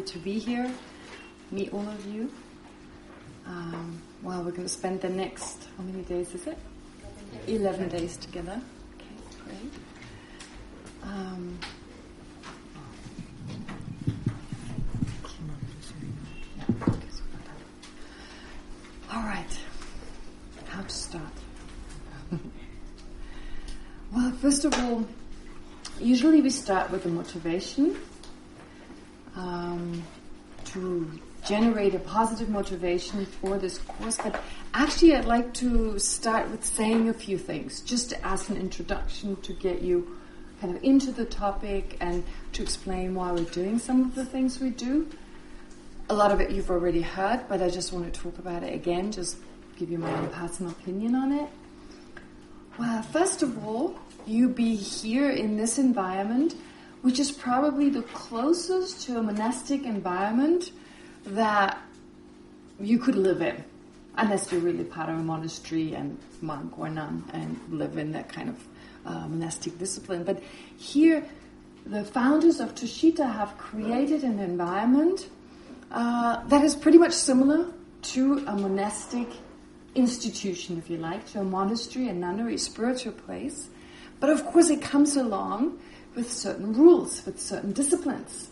to be here, meet all of you. We're going to spend the next, how many days is it? 11 days together. Okay, great. All right, how to start? Well, first of all, usually we start with a motivation to generate a positive motivation for this course, but actually I'd like to start with saying a few things, just as an introduction to get you kind of into the topic and to explain why we're doing some of the things we do. A lot of it you've already heard, but I just want to talk about it again, just give you my own personal opinion on it. Well, first of all, you be here in this environment, which is probably the closest to a monastic environment that you could live in, unless you're really part of a monastery and monk or nun and live in that kind of monastic discipline. But here, the founders of Tushita have created an environment that is pretty much similar to a monastic institution, if you like, to a monastery, a nunnery, a spiritual place. But of course it comes along with certain rules, with certain disciplines.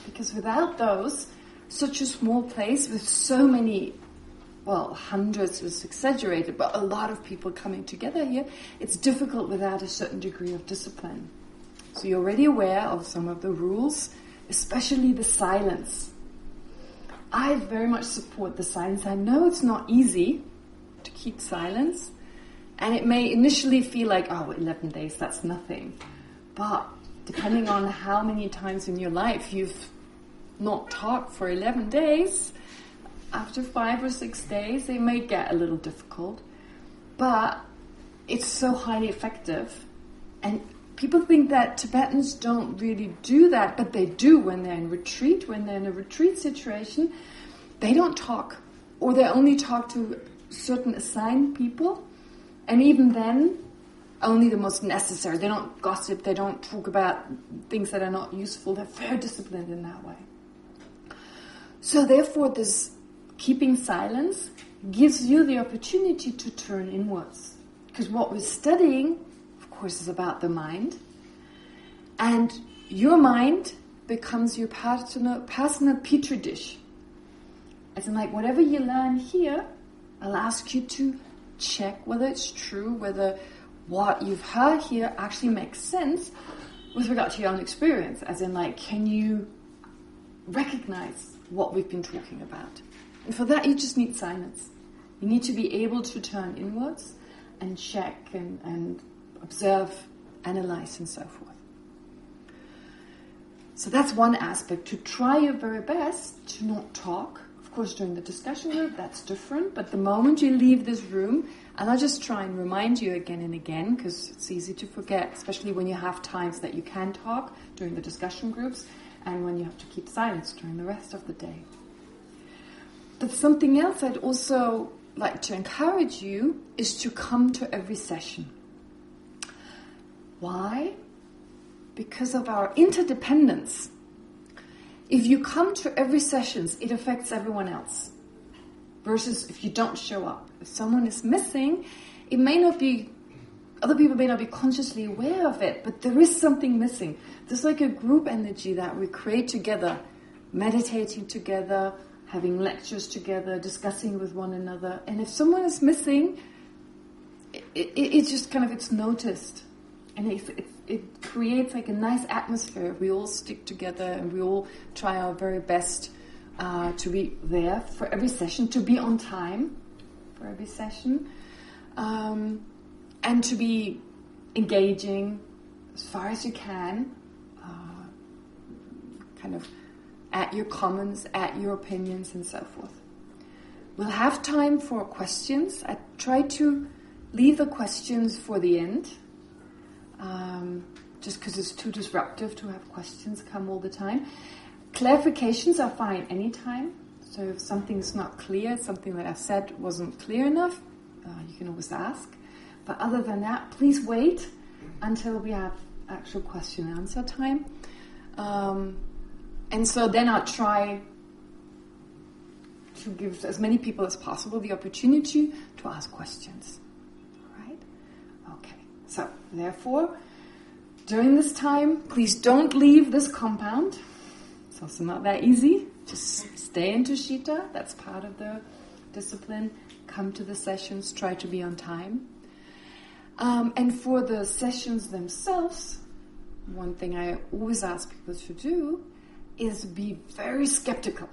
Because without those, such a small place with so many, well, hundreds is exaggerated, but a lot of people coming together here, it's difficult without a certain degree of discipline. So you're already aware of some of the rules, especially the silence. I very much support the silence. I know it's not easy to keep silence, and it may initially feel like, 11 days, that's nothing. But depending on how many times in your life you've not talked for 11 days, after 5 or 6 days, it may get a little difficult. But it's so highly effective. And people think that Tibetans don't really do that, but they do when they're in retreat. When they're in a retreat situation, they don't talk, or they only talk to certain assigned people, and even then, only the most necessary. They don't gossip, they don't talk about things that are not useful. They're very disciplined in that way. So therefore, this keeping silence gives you the opportunity to turn inwards. Because what we're studying, of course, is about the mind. And your mind becomes your personal petri dish. As in, like, whatever you learn here, I'll ask you to check whether it's true, whether what you've heard here actually makes sense with regard to your own experience. As in, like, can you recognize what we've been talking about? And for that, you just need silence. You need to be able to turn inwards and check and observe, analyze, and so forth. So that's one aspect, to try your very best to not talk. Of course, during the discussion group, that's different. But the moment you leave this room, and I'll just try and remind you again and again, because it's easy to forget, especially when you have times that you can talk during the discussion groups, and when you have to keep silence during the rest of the day. But something else I'd also like to encourage you is to come to every session. Why? Because of our interdependence. If you come to every session, it affects everyone else. Versus if you don't show up. If someone is missing, it may not be, other people may not be consciously aware of it, but there is something missing. There's like a group energy that we create together, meditating together, having lectures together, discussing with one another. And if someone is missing, it's just kind of, it's noticed. And it creates like a nice atmosphere. We all stick together and we all try our very best to be there for every session, to be on time for every session, and to be engaging as far as you can, kind of at your comments, at your opinions, and so forth. We'll have time for questions. I try to leave the questions for the end, just because it's too disruptive to have questions come all the time. Clarifications are fine anytime. So if something's not clear, something that I've said wasn't clear enough, you can always ask. But other than that, please wait until we have actual question and answer time. And so then I'll try to give as many people as possible the opportunity to ask questions. Right? Okay. So, therefore, during this time, please don't leave this compound. It's also not that easy. Just stay in Tushita. That's part of the discipline. Come to the sessions. Try to be on time. And for the sessions themselves, one thing I always ask people to do is be very skeptical.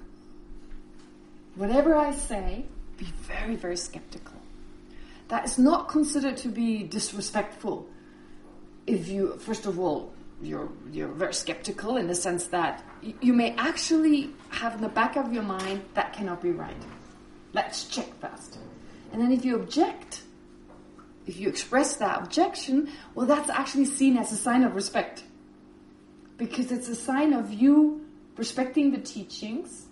Whatever I say, be very, very skeptical. That is not considered to be disrespectful. If you, first of all, you're very skeptical in the sense that you may actually have in the back of your mind, that cannot be right. Let's check first. And then if you object, if you express that objection, well, that's actually seen as a sign of respect. Because it's a sign of you respecting the teachings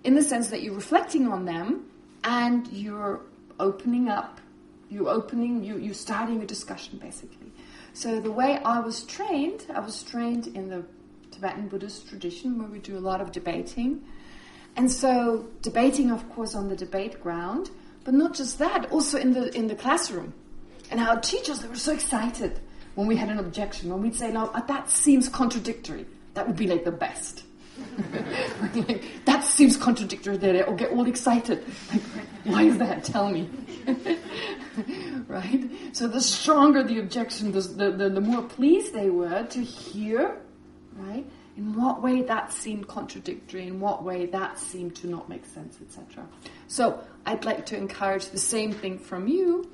in the sense that you're reflecting on them and you're opening up, you're starting a discussion, basically. So the way I was trained in the Tibetan Buddhist tradition where we do a lot of debating. And so debating, of course, on the debate ground, but not just that, also in the classroom. And our teachers, they were so excited when we had an objection, when we'd say, no, that seems contradictory. That would be like the best. Like, that seems contradictory. They all get all excited. Like, why is that? Tell me. Right? So the stronger the objection, the more pleased they were to hear, right? In what way that seemed contradictory, in what way that seemed to not make sense, etc. So I'd like to encourage the same thing from you,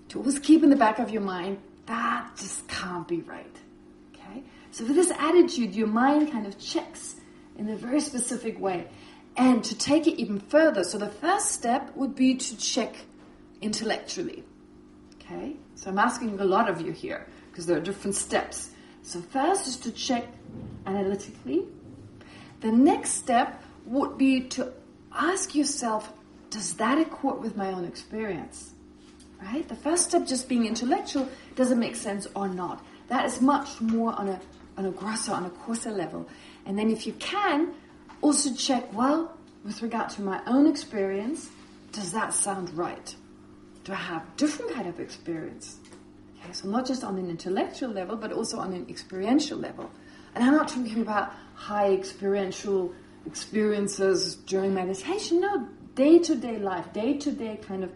to always keep in the back of your mind, that just can't be right. Okay? So with this attitude, your mind kind of checks in a very specific way. And to take it even further, so the first step would be to check intellectually. Okay? So I'm asking a lot of you here, because there are different steps. So first is to check analytically. The next step would be to ask yourself, does that accord with my own experience? Right? The first step, just being intellectual, does it make sense or not? That is much more on a grosser, on a coarser level. And then if you can, also check, well, with regard to my own experience, does that sound right? Do I have different kind of experience? Okay, so not just on an intellectual level, but also on an experiential level. And I'm not talking about high experiential experiences during meditation. No, day-to-day life, day-to-day kind of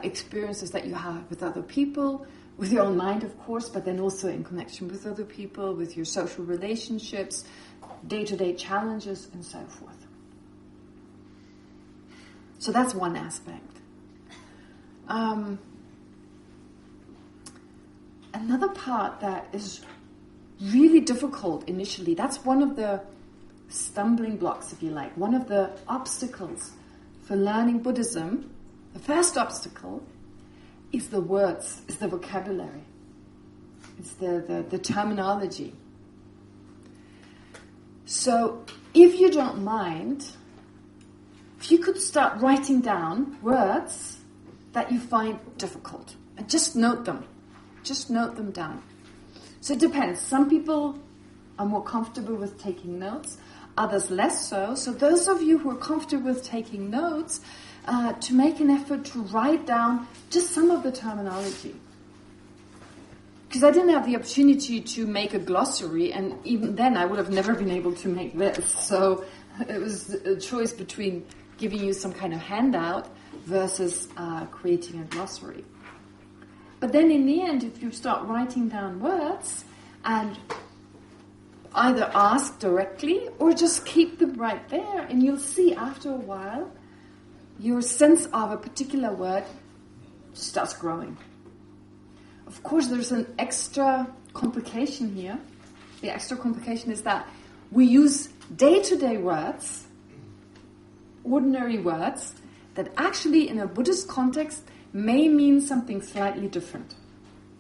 experiences that you have with other people, with your own mind, of course, but then also in connection with other people, with your social relationships, day-to-day challenges, and so forth. So that's one aspect. Another part that is really difficult initially, that's one of the stumbling blocks, if you like, one of the obstacles for learning Buddhism. The first obstacle is the words, is the vocabulary. It's the terminology. So if you don't mind, if you could start writing down words that you find difficult, and just note them. Just note them down. So it depends. Some people are more comfortable with taking notes, others less so. So those of you who are comfortable with taking notes, to make an effort to write down just some of the terminology. Because I didn't have the opportunity to make a glossary, and even then I would have never been able to make this. So it was a choice between giving you some kind of handout versus creating a glossary. But then in the end, if you start writing down words and either ask directly or just keep them right there, and you'll see after a while your sense of a particular word starts growing. Of course, there's an extra complication here. The extra complication is that we use day-to-day words, ordinary words, that actually in a Buddhist context may mean something slightly different.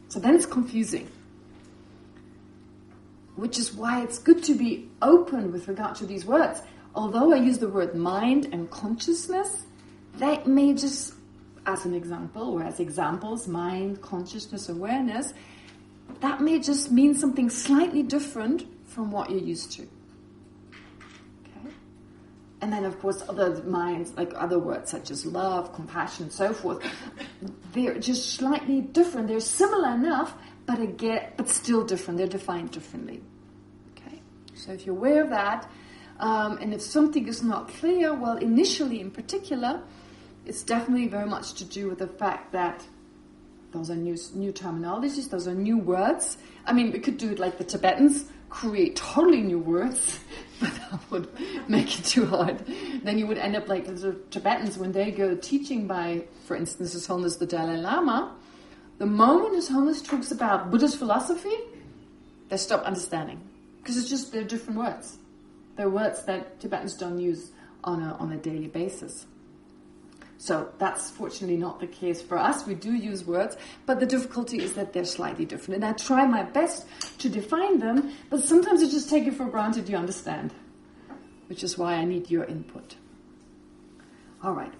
So then it's confusing. Which is why it's good to be open with regard to these words. Although I use the word mind and consciousness, that may just, as an example, or as examples, mind, consciousness, awareness, that may just mean something slightly different from what you're used to. And then, of course, other minds, like other words such as love, compassion, and so forth, they're just slightly different. They're similar enough, but still different. They're defined differently. Okay? So if you're aware of that, and if something is not clear, well, initially in particular, it's definitely very much to do with the fact that those are new terminologies, those are new words. I mean, we could do it like the Tibetans, create totally new words, but that would make it too hard. Then you would end up like the Tibetans when they go teaching by, for instance, His Holiness the Dalai Lama. The moment His Holiness talks about Buddhist philosophy, they stop understanding. Because they're different words. They're words that Tibetans don't use on a daily basis. So that's fortunately not the case for us. We do use words, but the difficulty is that they're slightly different. And I try my best to define them, but sometimes I just take it for granted you understand, which is why I need your input. All right.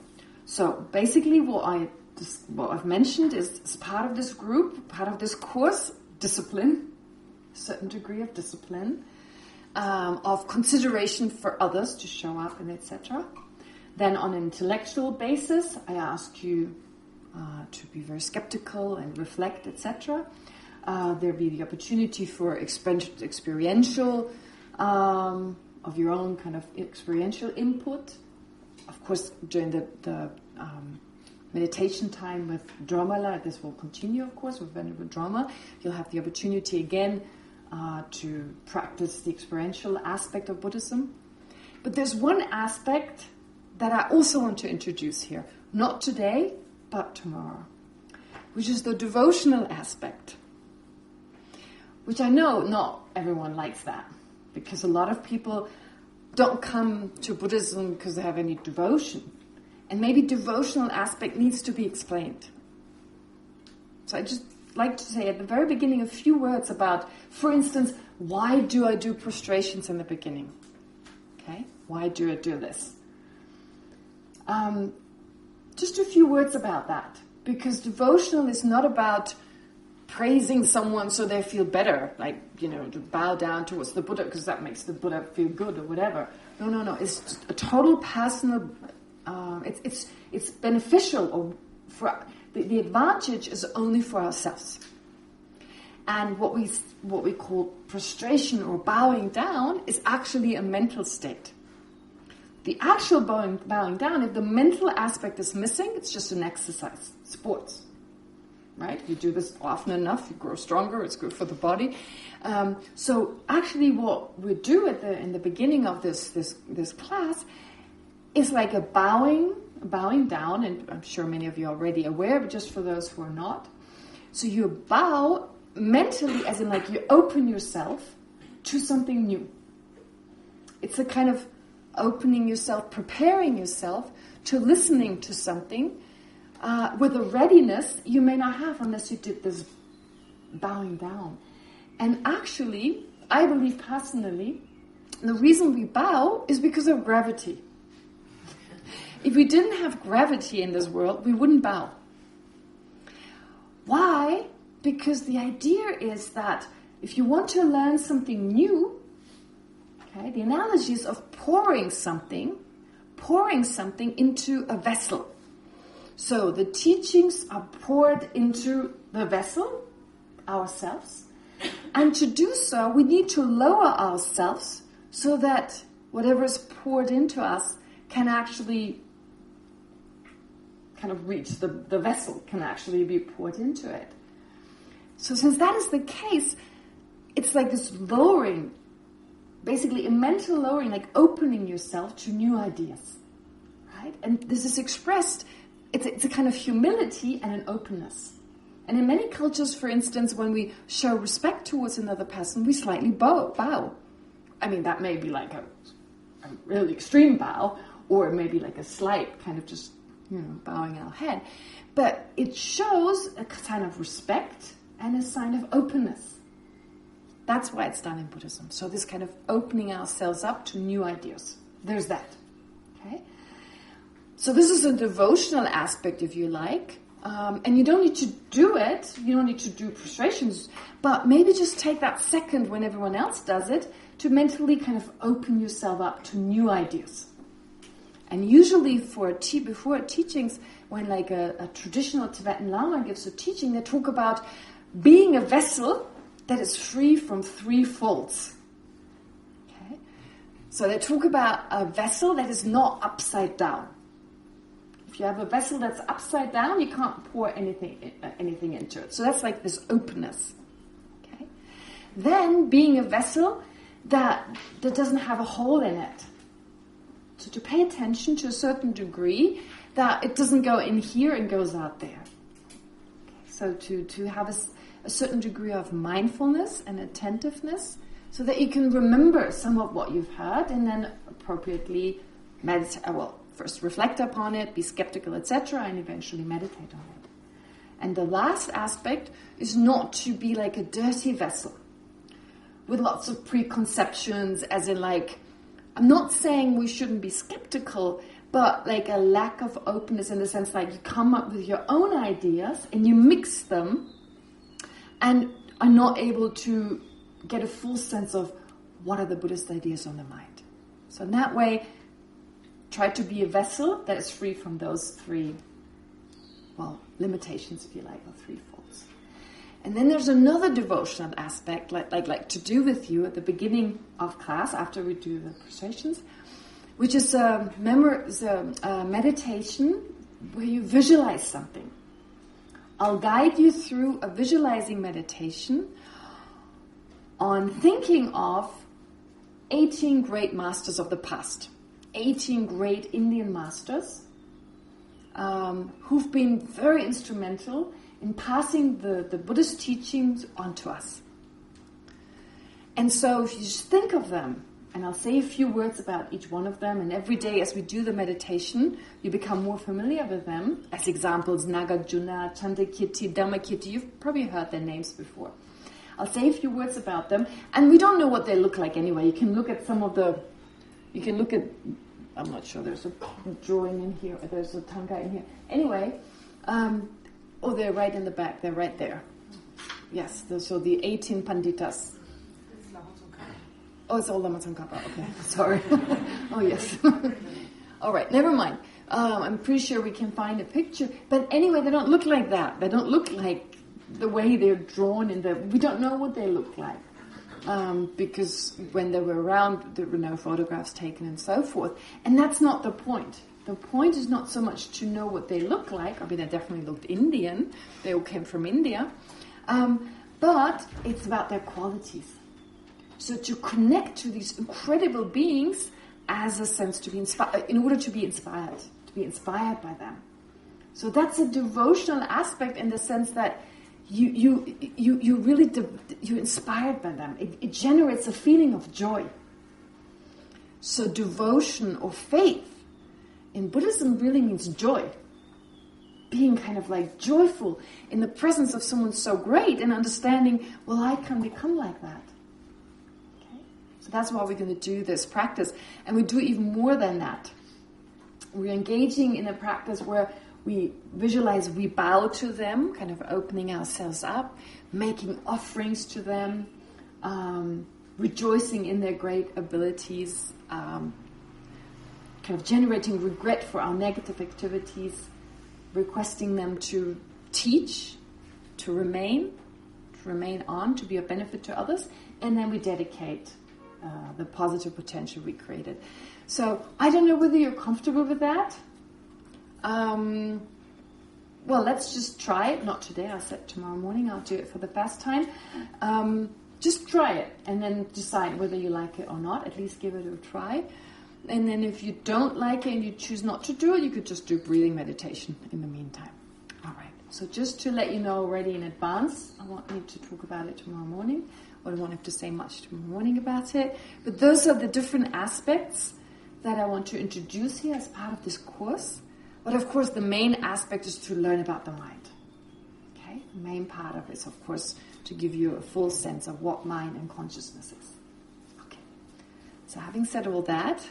So basically what I've mentioned is part of this group, part of this course, discipline, a certain degree of discipline, of consideration for others to show up and etc. Then on an intellectual basis, I ask you to be very skeptical and reflect, etc. There'll be the opportunity for experiential, of your own kind of experiential input. Of course, during the meditation time with Dharamsala, this will continue, of course, with Venerable Drama. You'll have the opportunity again to practice the experiential aspect of Buddhism. But there's one aspect that I also want to introduce here. Not today, but tomorrow. Which is the devotional aspect. Which I know not everyone likes that. Because a lot of people don't come to Buddhism because they have any devotion. And maybe devotional aspect needs to be explained. So I just like to say at the very beginning a few words about, for instance, why do I do prostrations in the beginning? Okay? Why do I do this? Just a few words about that, because devotional is not about praising someone so they feel better, like, to bow down towards the Buddha because that makes the Buddha feel good or whatever. No. It's just a total personal. It's beneficial, or for the advantage is only for ourselves. And what we call prostration or bowing down is actually a mental state. The actual bowing down, if the mental aspect is missing, it's just an exercise, sports, right? You do this often enough, you grow stronger, it's good for the body. So actually what we do in the beginning of this class is like a bowing down, and I'm sure many of you are already aware, but just for those who are not. So you bow mentally, as in like you open yourself to something new. It's a kind of opening yourself, preparing yourself to listening to something with a readiness you may not have unless you did this bowing down. And actually, I believe personally, the reason we bow is because of gravity. If we didn't have gravity in this world, we wouldn't bow. Why? Because the idea is that if you want to learn something new, okay, the analogy is of pouring something into a vessel. So the teachings are poured into the vessel, ourselves, and to do so, we need to lower ourselves so that whatever is poured into us can actually kind of reach the vessel, can actually be poured into it. So since that is the case, it's like this lowering, basically a mental lowering, like opening yourself to new ideas, right? And this is expressed, it's a kind of humility and an openness. And in many cultures, for instance, when we show respect towards another person, we slightly bow. I mean, that may be like a really extreme bow, or maybe like a slight kind of just, bowing our head. But it shows a sign of respect and a sign of openness. That's why it's done in Buddhism. So this kind of opening ourselves up to new ideas. There's that. Okay? So this is a devotional aspect, if you like. And you don't need to do it. You don't need to do prostrations. But maybe just take that second when everyone else does it to mentally kind of open yourself up to new ideas. And usually before teachings, when like a traditional Tibetan Lama gives a teaching, they talk about being a vessel that is free from three faults. Okay? So they talk about a vessel that is not upside down. If you have a vessel that's upside down, you can't pour anything into it. So that's like this openness. Okay? Then being a vessel that doesn't have a hole in it. So to pay attention to a certain degree that it doesn't go in here and goes out there. Okay? So to have a certain degree of mindfulness and attentiveness so that you can remember some of what you've heard and then appropriately meditate. First reflect upon it, be skeptical, etc., and eventually meditate on it. And the last aspect is not to be like a dirty vessel with lots of preconceptions, as in like, I'm not saying we shouldn't be skeptical, but like a lack of openness in the sense like you come up with your own ideas and you mix them and are not able to get a full sense of what are the Buddhist ideas on the mind. So in that way, try to be a vessel that is free from those three, limitations, if you like, or three faults. And then there's another devotional aspect, like to do with you at the beginning of class, after we do the prostrations, which is a meditation where you visualize something. I'll guide you through a visualizing meditation on thinking of 18 great masters of the past. 18 great Indian masters who've been very instrumental in passing the Buddhist teachings on to us. And so if you just think of them, and I'll say a few words about each one of them, and every day as we do the meditation, you become more familiar with them. As examples, Nagarjuna, Chandakirti, Dhammakirti, you've probably heard their names before. I'll say a few words about them, and we don't know what they look like anyway. You can look at I'm not sure, there's a drawing in here, or there's a Thangka in here. Anyway, they're right in the back, they're right there. Yes, so the 18 Panditas. Oh, it's all Lama Tsongkhapa, okay, sorry. Oh, yes. All right, never mind. I'm pretty sure we can find a picture. But anyway, they don't look like that. They don't look like the way they're drawn we don't know what they look like. Because when they were around, there were no photographs taken and so forth. And that's not the point. The point is not so much to know what they look like. I mean, they definitely looked Indian. They all came from India. But it's about their qualities. So to connect to these incredible beings as a sense to be inspired, in order to be inspired by them. So that's a devotional aspect in the sense that you're inspired by them. It generates a feeling of joy. So devotion or faith in Buddhism really means joy. Being kind of like joyful in the presence of someone so great and understanding, well, I can become like that. Okay? So that's why we're going to do this practice. And we do even more than that. We're engaging in a practice where we visualize, we bow to them, kind of opening ourselves up, making offerings to them, rejoicing in their great abilities, kind of generating regret for our negative activities, requesting them to teach, to remain on, to be of benefit to others, and then we dedicate the positive potential we created. So I don't know whether you're comfortable with that. Let's just try it. Not today, I said tomorrow morning I'll do it for the first time. Just try it and then decide whether you like it or not. At least give it a try. And then if you don't like it and you choose not to do it, you could just do breathing meditation in the meantime. All right. So just to let you know already in advance, I won't need to talk about it tomorrow morning. Or I won't have to say much tomorrow morning about it. But those are the different aspects that I want to introduce here as part of this course. But of course, the main aspect is to learn about the mind. Okay? The main part of it is, of course, to give you a full sense of what mind and consciousness is. Okay. So having said all that,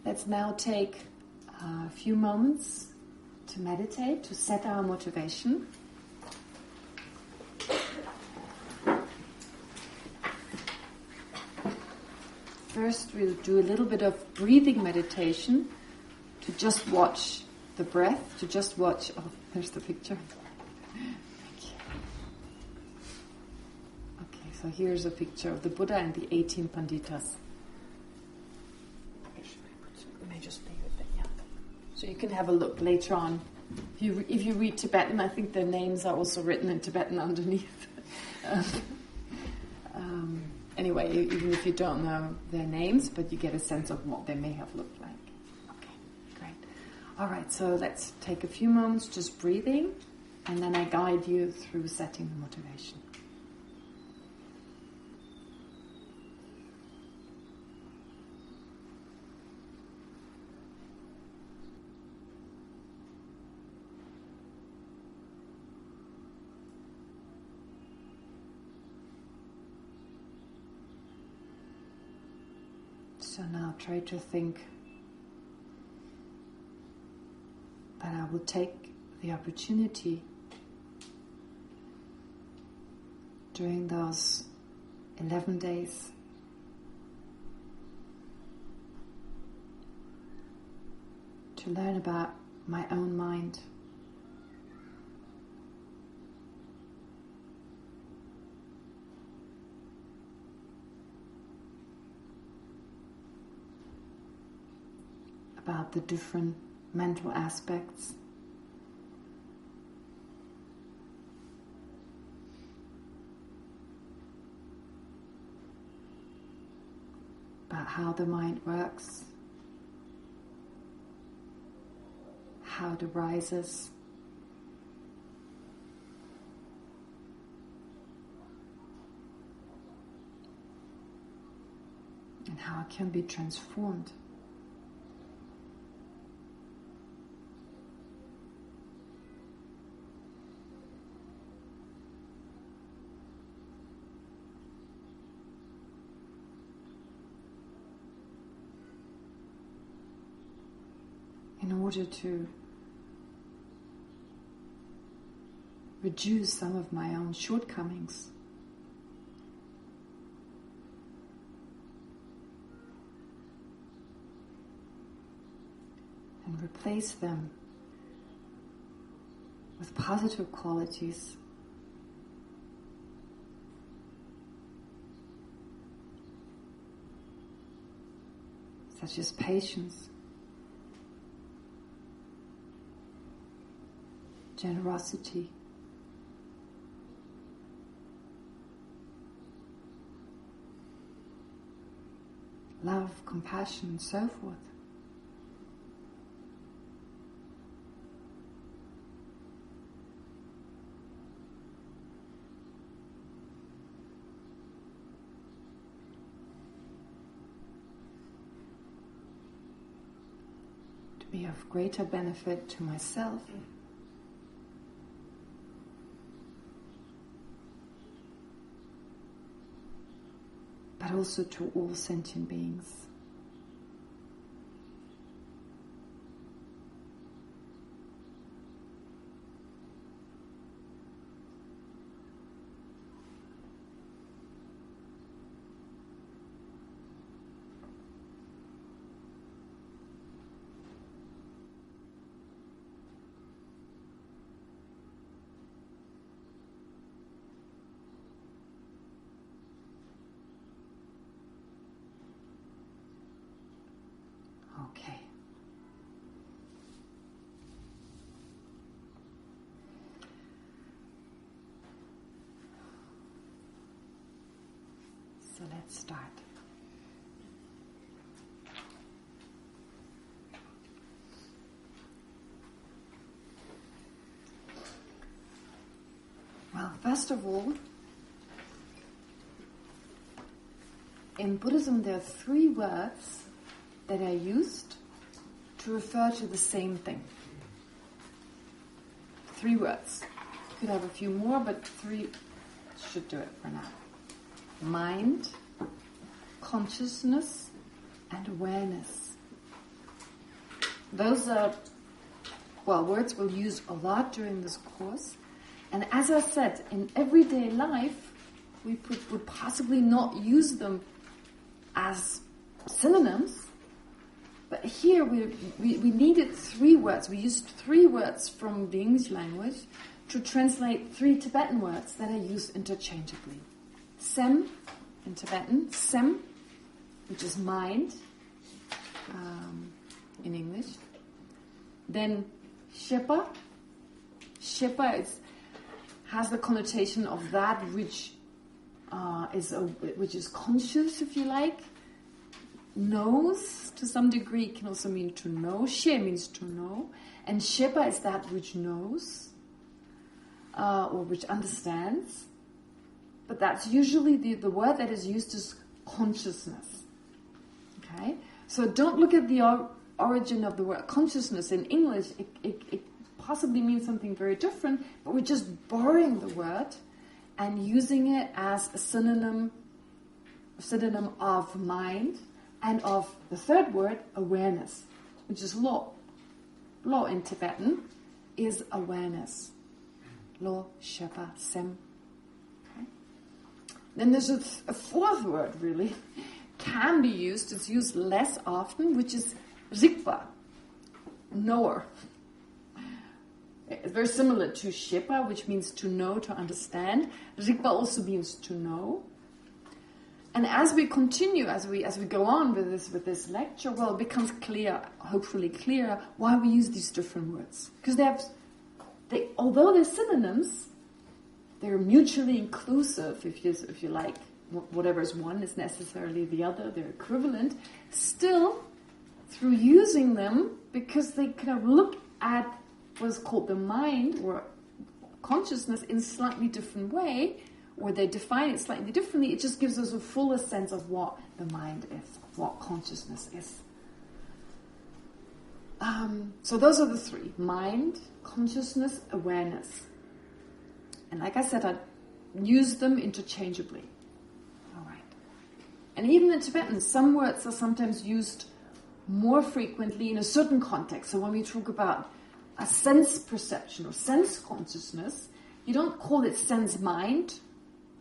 let's now take a few moments to meditate, to set our motivation. first we'll do a little bit of breathing meditation to just watch the breath, to just watch... Oh, there's the picture. Thank you. Okay, so here's a picture of the Buddha and the 18 Panditas. It may just be with it, yeah. So you can have a look later on. If you read Tibetan, I think their names are also written in Tibetan underneath. Anyway, even if you don't know their names, but you get a sense of what they may have looked like. Okay, great. All right, so let's take a few moments just breathing, and then I guide you through setting the motivation. So now try to think that I will take the opportunity during those 11 days to learn about my own mind. About the different mental aspects. About how the mind works, how it arises, and how it can be transformed. In order to reduce some of my own shortcomings. And replace them with positive qualities. Such as patience, generosity, love, compassion, and so forth. To be of greater benefit to myself but also to all sentient beings. Okay. So let's start. Well, first of all, in Buddhism there are 3 words that are used to refer to the same thing. 3 words. You could have a few more, but 3 should do it for now. Mind, consciousness, and awareness. Those are, words we'll use a lot during this course. And as I said, in everyday life, we would possibly not use them as synonyms. But here we needed 3 words. We used 3 words from the English language to translate 3 Tibetan words that are used interchangeably. Sem in Tibetan, sem, which is mind in English. Then shepa. Shepa has the connotation of that which is conscious, if you like. Knows, to some degree, can also mean to know. She means to know. And shepa is that which knows, or which understands. But that's usually the word that is used is consciousness. Okay? So don't look at the origin of the word consciousness in English. It possibly means something very different, but we're just borrowing the word and using it as a synonym of mind, and of the 3rd word, awareness, which is lo. Lo in Tibetan is awareness. Lo, shepa, sem. Okay. Then there's a 4th word, really, can be used. It's used less often, which is rigpa, knower. It's very similar to shepa, which means to know, to understand. Rigpa also means to know. And as we continue, as we go on with this lecture, well, it becomes clear, hopefully clear, why we use these different words. Because although they're synonyms, they're mutually inclusive, if you like. Whatever is one is necessarily the other. They're equivalent. Still, through using them, because they kind of look at what's called the mind or consciousness in a slightly different way, or they define it slightly differently, it just gives us a fuller sense of what the mind is, of what consciousness is. So those are the 3. Mind, consciousness, awareness. And like I said, I use them interchangeably. All right. And even in Tibetan, some words are sometimes used more frequently in a certain context. So when we talk about a sense perception or sense consciousness, you don't call it sense mind,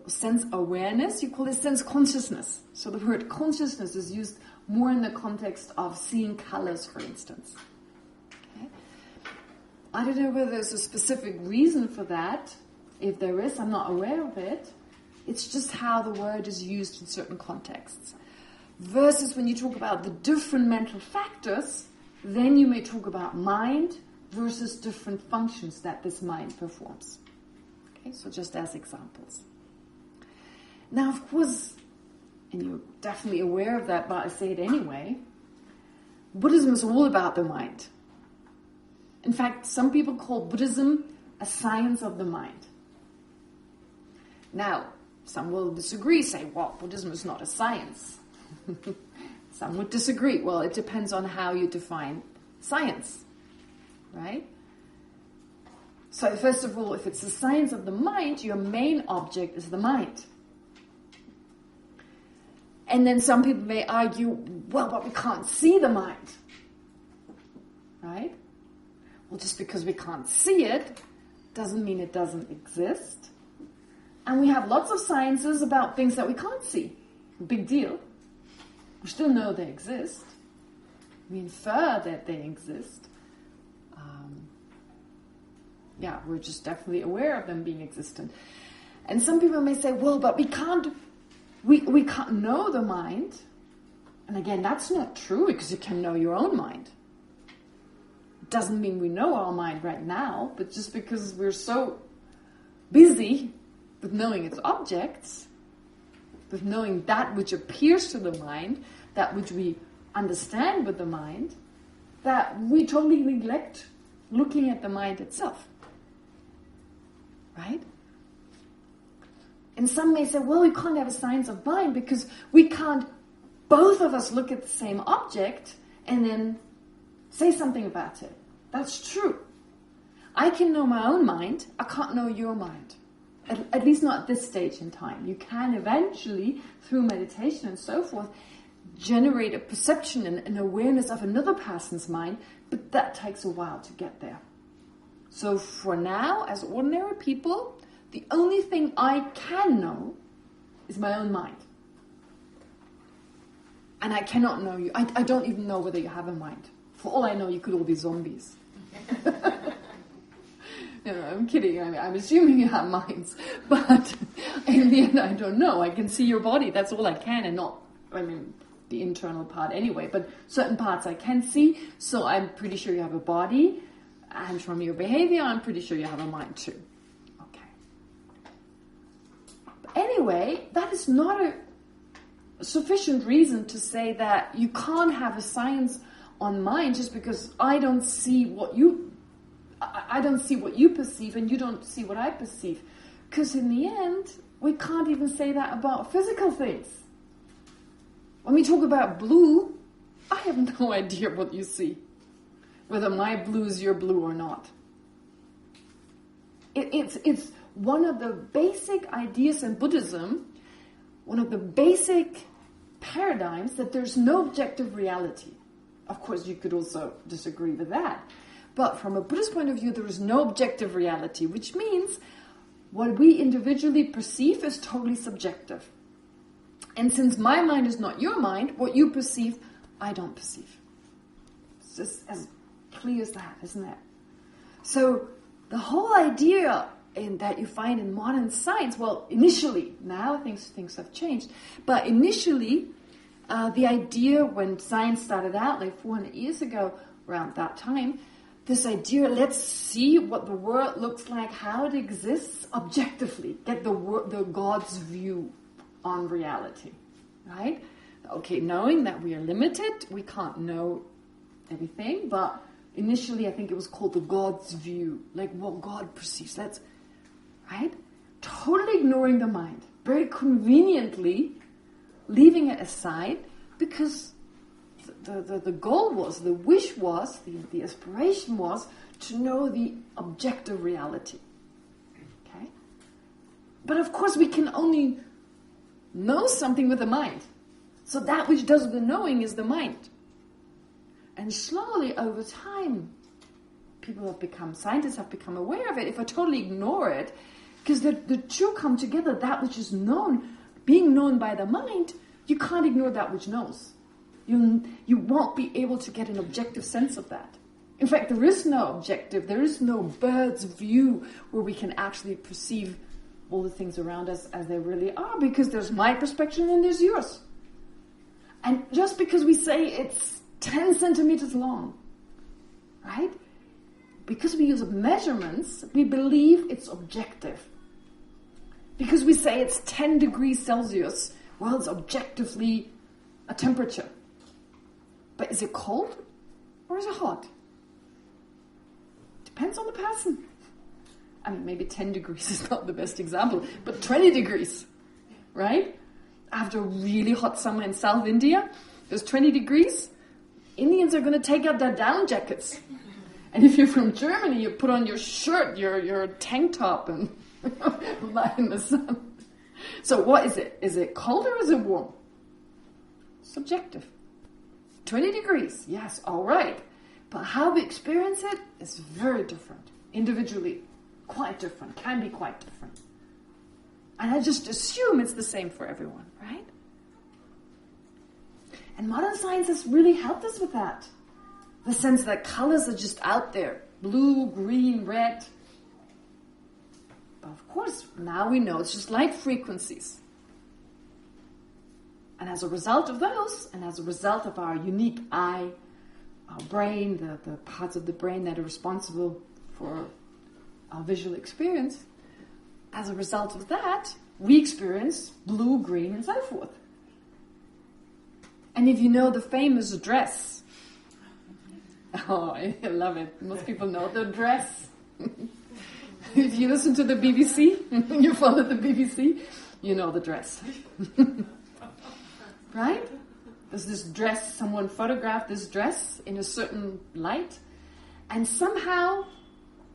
sense awareness, you call it sense consciousness. So the word consciousness is used more in the context of seeing colors, for instance. Okay? I don't know whether there's a specific reason for that. If there is, I'm not aware of it. It's just how the word is used in certain contexts. Versus when you talk about the different mental factors, then you may talk about mind versus different functions that this mind performs. Okay, so just as examples. Now, of course, and you're definitely aware of that, but I say it anyway, Buddhism is all about the mind. In fact, some people call Buddhism a science of the mind. Now, some will disagree, say, well, Buddhism is not a science. Some would disagree. Well, it depends on how you define science, right? So first of all, if it's the science of the mind, your main object is the mind. And then some people may argue, well, but we can't see the mind, right? Well, just because we can't see it doesn't mean it doesn't exist. And we have lots of sciences about things that we can't see. Big deal. We still know they exist. We infer that they exist. We're just definitely aware of them being existent. And some people may say, well, but we can't know the mind. And again, that's not true, because you can know your own mind. It doesn't mean we know our mind right now, but just because we're so busy with knowing its objects, with knowing that which appears to the mind, that which we understand with the mind, that we totally neglect looking at the mind itself. Right? And some may say, well, we can't have a science of mind because we can't, both of us look at the same object and then say something about it. That's true. I can know my own mind. I can't know your mind. At least not at this stage in time. You can eventually, through meditation and so forth, generate a perception and an awareness of another person's mind, but that takes a while to get there. So for now, as ordinary people, the only thing I can know is my own mind. And I cannot know you. I don't even know whether you have a mind. For all I know, you could all be zombies. I'm kidding. I'm assuming you have minds. But in the end, I don't know. I can see your body. That's all I can. And not, the internal part anyway. But certain parts I can see. So I'm pretty sure you have a body. And from your behavior, I'm pretty sure you have a mind too. Okay. But anyway, that is not a sufficient reason to say that you can't have a science on mind just because I don't see what you perceive and you don't see what I perceive. Because in the end, we can't even say that about physical things. When we talk about blue, I have no idea what you see. Whether my blue is your blue or not. It's one of the basic ideas in Buddhism, one of the basic paradigms that there's no objective reality. Of course, you could also disagree with that. But from a Buddhist point of view, there is no objective reality, which means what we individually perceive is totally subjective. And since my mind is not your mind, what you perceive, I don't perceive. It's just as clear as that, isn't it? So the whole idea that you find in modern science, well, initially, now things have changed, but initially, the idea when science started out, like 400 years ago, around that time, this idea, let's see what the world looks like, how it exists objectively, get the God's view on reality, right? Okay, knowing that we are limited, we can't know everything, but initially I think it was called the God's view, like what God perceives. That's right? Totally ignoring the mind, very conveniently leaving it aside, because the goal was, the wish was, the aspiration was to know the objective reality. Okay? But of course we can only know something with the mind. So that which does the knowing is the mind. And slowly over time, scientists have become aware of it. If I totally ignore it, because the two come together, that which is known, being known by the mind, you can't ignore that which knows. You won't be able to get an objective sense of that. In fact, there is no objective, there is no bird's view where we can actually perceive all the things around us as they really are, because there's my perspective and there's yours. And just because we say it's 10 centimeters long, right? Because we use measurements, we believe it's objective. Because we say it's 10 degrees Celsius, well, it's objectively a temperature. But is it cold or is it hot? Depends on the person. I mean, maybe 10 degrees is not the best example, but 20 degrees, right? After a really hot summer in South India, there's 20 degrees. Indians are going to take out their down jackets. And if you're from Germany, you put on your shirt, your tank top, and lie in the sun. So what is it? Is it cold or is it warm? Subjective. 20 degrees, yes, all right. But how we experience it is very different. Individually, quite different, can be quite different. And I just assume it's the same for everyone, right? And modern science has really helped us with that. The sense that colors are just out there. Blue, green, red. But of course, now we know it's just light frequencies. And as a result of those, and as a result of our unique eye, our brain, the parts of the brain that are responsible for our visual experience, as a result of that, we experience blue, green, and so forth. And if you know the famous dress, oh, I love it. Most people know the dress. If you listen to the BBC, you follow the BBC, you know the dress. Right? There's this dress, someone photographed this dress in a certain light, and somehow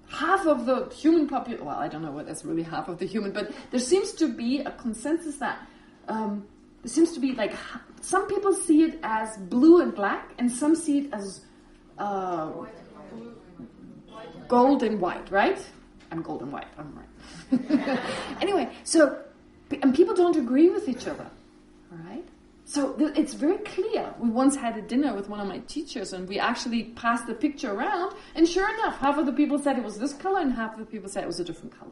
half of the human population, well, I don't know whether that's really half of the human, but there seems to be a consensus that there seems to be like, some people see it as blue and black, and some see it as gold and white, right? I'm gold and white, I'm right. Anyway, so, and people don't agree with each other, all right? So it's very clear. We once had a dinner with one of my teachers, and we actually passed the picture around, and sure enough, half of the people said it was this color, and half of the people said it was a different color.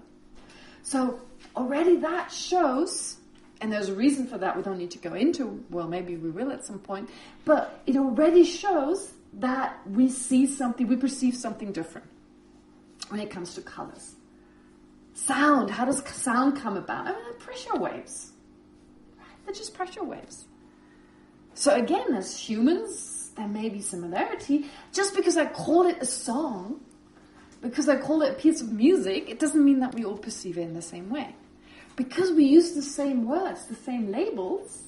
So already that shows, and there's a reason for that we don't need to go into, well, maybe we will at some point, but it already shows that we see something, we perceive something different when it comes to colors. Sound, how does sound come about? I mean, they're pressure waves. They're just pressure waves. So again, as humans, there may be similarity. Just because I call it a song, because I call it a piece of music, it doesn't mean that we all perceive it in the same way. Because we use the same words, the same labels,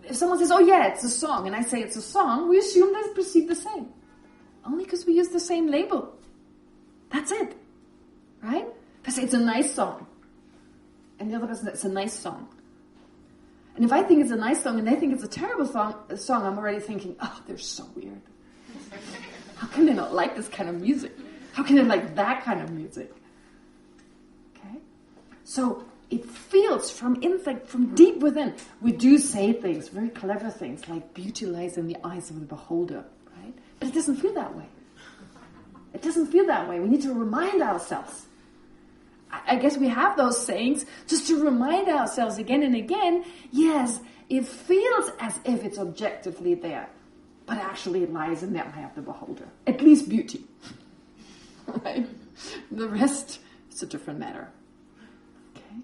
if someone says, oh yeah, it's a song, and I say it's a song, we assume they perceive the same. Only because we use the same label. That's it. Right? If I say it's a nice song, and the other person says it's a nice song. And if I think it's a nice song and they think it's a terrible song, I'm already thinking, oh, they're so weird. How can they not like this kind of music? How can they like that kind of music? Okay? So it feels from inside, from deep within. We do say things, very clever things, like beauty lies in the eyes of the beholder, right? But it doesn't feel that way. It doesn't feel that way. We need to remind ourselves. I guess we have those sayings just to remind ourselves again and again, yes, it feels as if it's objectively there, but actually it lies in the eye of the beholder. At least beauty. Right? The rest is a different matter. Okay?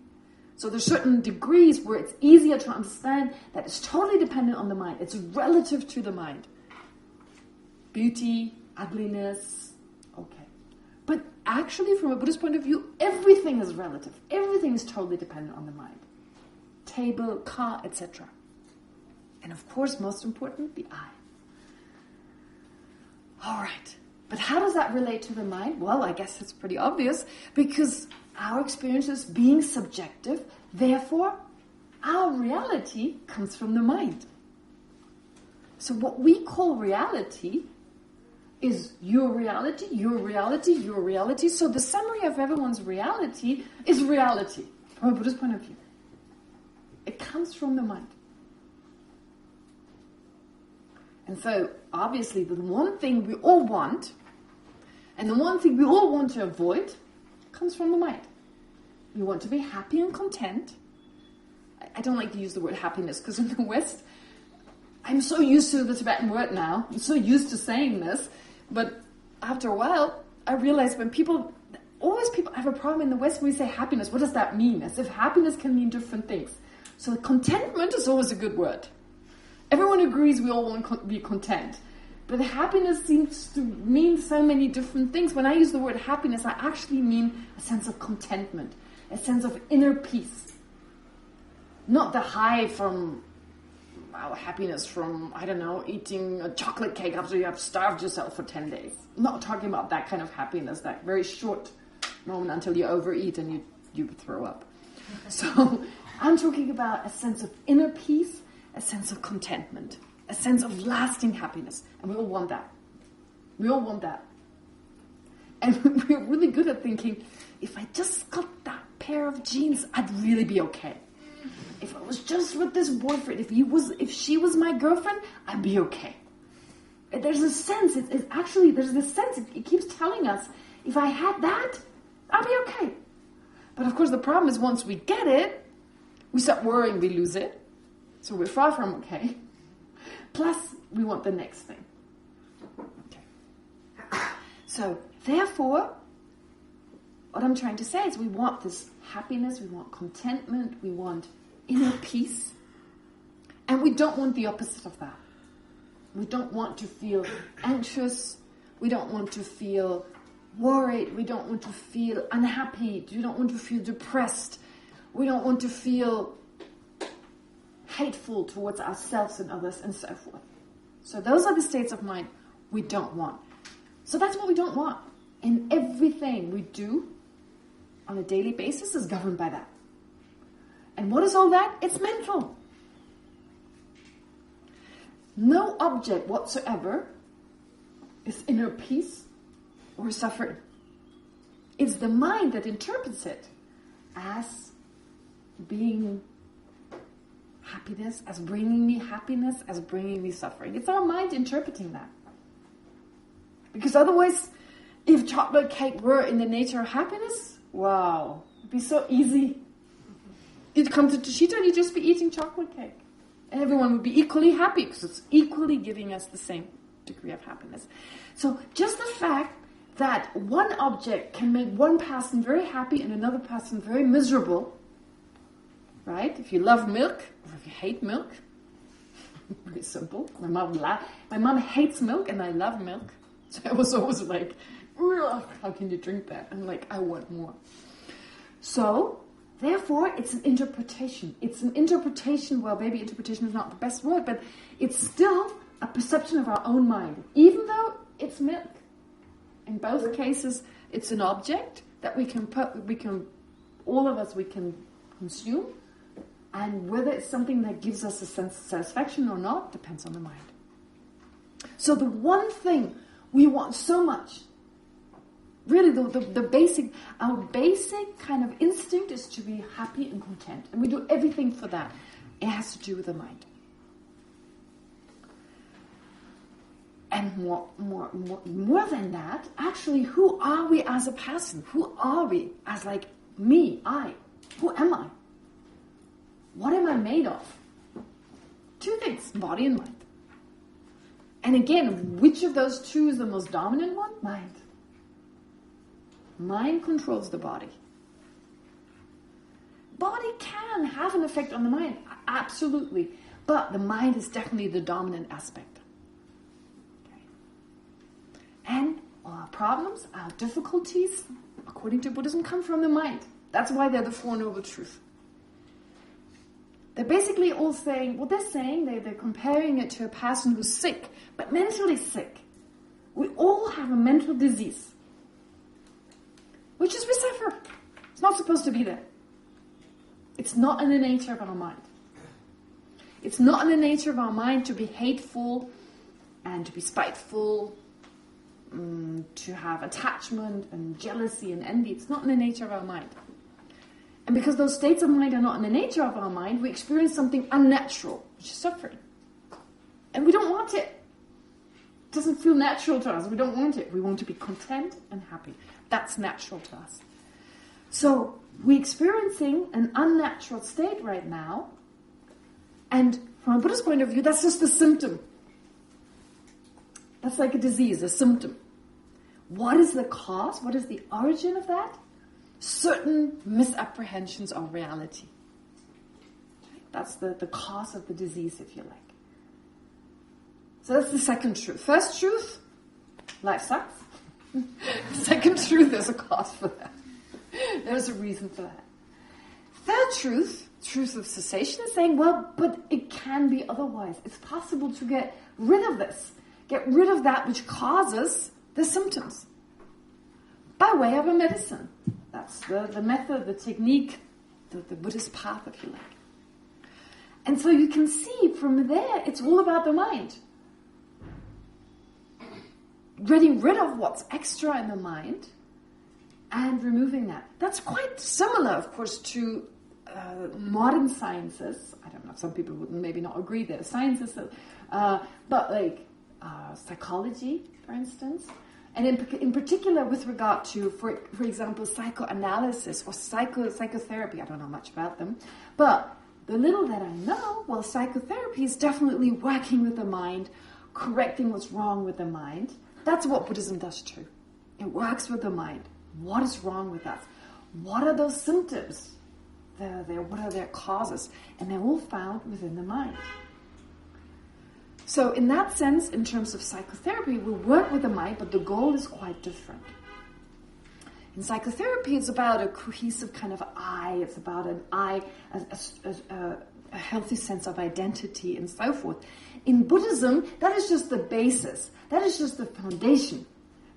So there's certain degrees where it's easier to understand that it's totally dependent on the mind. It's relative to the mind. Beauty, ugliness, okay. But actually, from a Buddhist point of view, everything is relative. Everything is totally dependent on the mind. Table, car, etc. And of course, most important, the eye. All right. But how does that relate to the mind? Well, I guess it's pretty obvious, because our experience is being subjective. Therefore, our reality comes from the mind. So what we call reality is your reality, your reality, your reality. So the summary of everyone's reality is reality, from a Buddhist point of view. It comes from the mind. And so, obviously, the one thing we all want, and the one thing we all want to avoid, comes from the mind. We want to be happy and content. I don't like to use the word happiness, because in the West, I'm so used to the Tibetan word now. I'm so used to saying this. But after a while, I realized when people have a problem in the West when we say happiness. What does that mean? As if happiness can mean different things. So contentment is always a good word. Everyone agrees we all want to be content. But happiness seems to mean so many different things. When I use the word happiness, I actually mean a sense of contentment, a sense of inner peace. Not the high from happiness from, I don't know, eating a chocolate cake after you have starved yourself for 10 days. I'm not talking about that kind of happiness, that very short moment until you overeat and you throw up. So I'm talking about a sense of inner peace, a sense of contentment, a sense of lasting happiness. And we all want that. We all want that. And we're really good at thinking, if I just got that pair of jeans, I'd really be okay. If I was just with this boyfriend, if she was my girlfriend, I'd be okay. There's a sense, there's this sense, it keeps telling us, if I had that, I'd be okay. But of course the problem is once we get it, we start worrying we lose it. So we're far from okay. Plus, we want the next thing. Okay. So, therefore, what I'm trying to say is we want this happiness, we want contentment, we want inner peace, and we don't want the opposite of that. We don't want to feel anxious, we don't want to feel worried, we don't want to feel unhappy, we don't want to feel depressed, we don't want to feel hateful towards ourselves and others, and so forth. So those are the states of mind we don't want. So that's what we don't want. And everything we do on a daily basis is governed by that. And what is all that? It's mental. No object whatsoever is inner peace or suffering. It's the mind that interprets it as being happy. happiness, as bringing me happiness, as bringing me suffering. It's our mind interpreting that. Because otherwise, if chocolate cake were in the nature of happiness, wow, it'd be so easy. You'd come to Tushita and you'd just be eating chocolate cake. And everyone would be equally happy because it's equally giving us the same degree of happiness. So just the fact that one object can make one person very happy and another person very miserable, right? If you love milk, or if you hate milk, very simple. My mom hates milk and I love milk. So I was always like, how can you drink that? I'm like, I want more. So, therefore, it's an interpretation. It's an interpretation, well, maybe interpretation is not the best word, but it's still a perception of our own mind, even though it's milk. In both cases, it's an object that we can consume, and whether it's something that gives us a sense of satisfaction or not depends on the mind. So the one thing we want so much, really our basic kind of instinct is to be happy and content, and we do everything for that. It has to do with the mind. And more than that, actually, who are we as a person? Who are we as like me, I? Who am I? What am I made of? Two things, body and mind. And again, which of those two is the most dominant one? Mind. Mind controls the body. Body can have an effect on the mind, absolutely. But the mind is definitely the dominant aspect. Okay. And our problems, our difficulties, according to Buddhism, come from the mind. That's why they're the Four Noble Truths. They're basically all saying, they're comparing it to a person who's sick, but mentally sick. We all have a mental disease, which is we suffer. It's not supposed to be there. It's not in the nature of our mind. It's not in the nature of our mind to be hateful and to be spiteful, to have attachment and jealousy and envy. It's not in the nature of our mind. And because those states of mind are not in the nature of our mind, we experience something unnatural, which is suffering. And we don't want it. It doesn't feel natural to us. We don't want it. We want to be content and happy. That's natural to us. So we're experiencing an unnatural state right now. And from a Buddhist point of view, that's just a symptom. That's like a disease, a symptom. What is the cause? What is the origin of that? Certain misapprehensions of reality. That's the cause of the disease, if you like. So that's the second truth. First truth, life sucks. Second truth, there's a cause for that. There's a reason for that. Third truth of cessation, is saying, well, but it can be otherwise. It's possible to get rid of this. Get rid of that which causes the symptoms. By way of a medicine. That's the method, the technique, the Buddhist path, if you like. And so you can see from there, it's all about the mind. Getting rid of what's extra in the mind and removing that. That's quite similar, of course, to modern sciences. I don't know, some people would maybe not agree they're sciences, but like psychology, for instance. And in particular with regard to, for example, psychoanalysis or psychotherapy. I don't know much about them. But the little that I know, well, psychotherapy is definitely working with the mind, correcting what's wrong with the mind. That's what Buddhism does too. It works with the mind. What is wrong with us? What are those symptoms? What are their causes? And they're all found within the mind. So in that sense, in terms of psychotherapy, we work with the mind, but the goal is quite different. In psychotherapy, it's about a cohesive kind of I. It's about an I, a healthy sense of identity and so forth. In Buddhism, that is just the basis. That is just the foundation,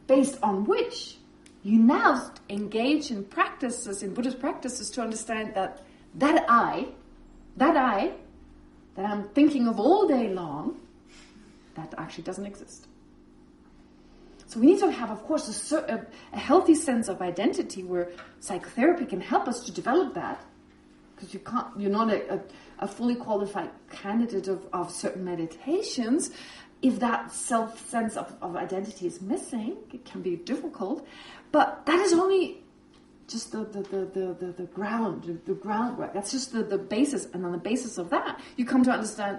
based on which you now engage in practices, in Buddhist practices, to understand that I, that I'm thinking of all day long, that actually doesn't exist. So we need to have, of course, a healthy sense of identity where psychotherapy can help us to develop that. because you're not a fully qualified candidate of certain meditations. If that sense of identity is missing, it can be difficult. But that is only just the groundwork. That's just the basis. And on the basis of that, you come to understand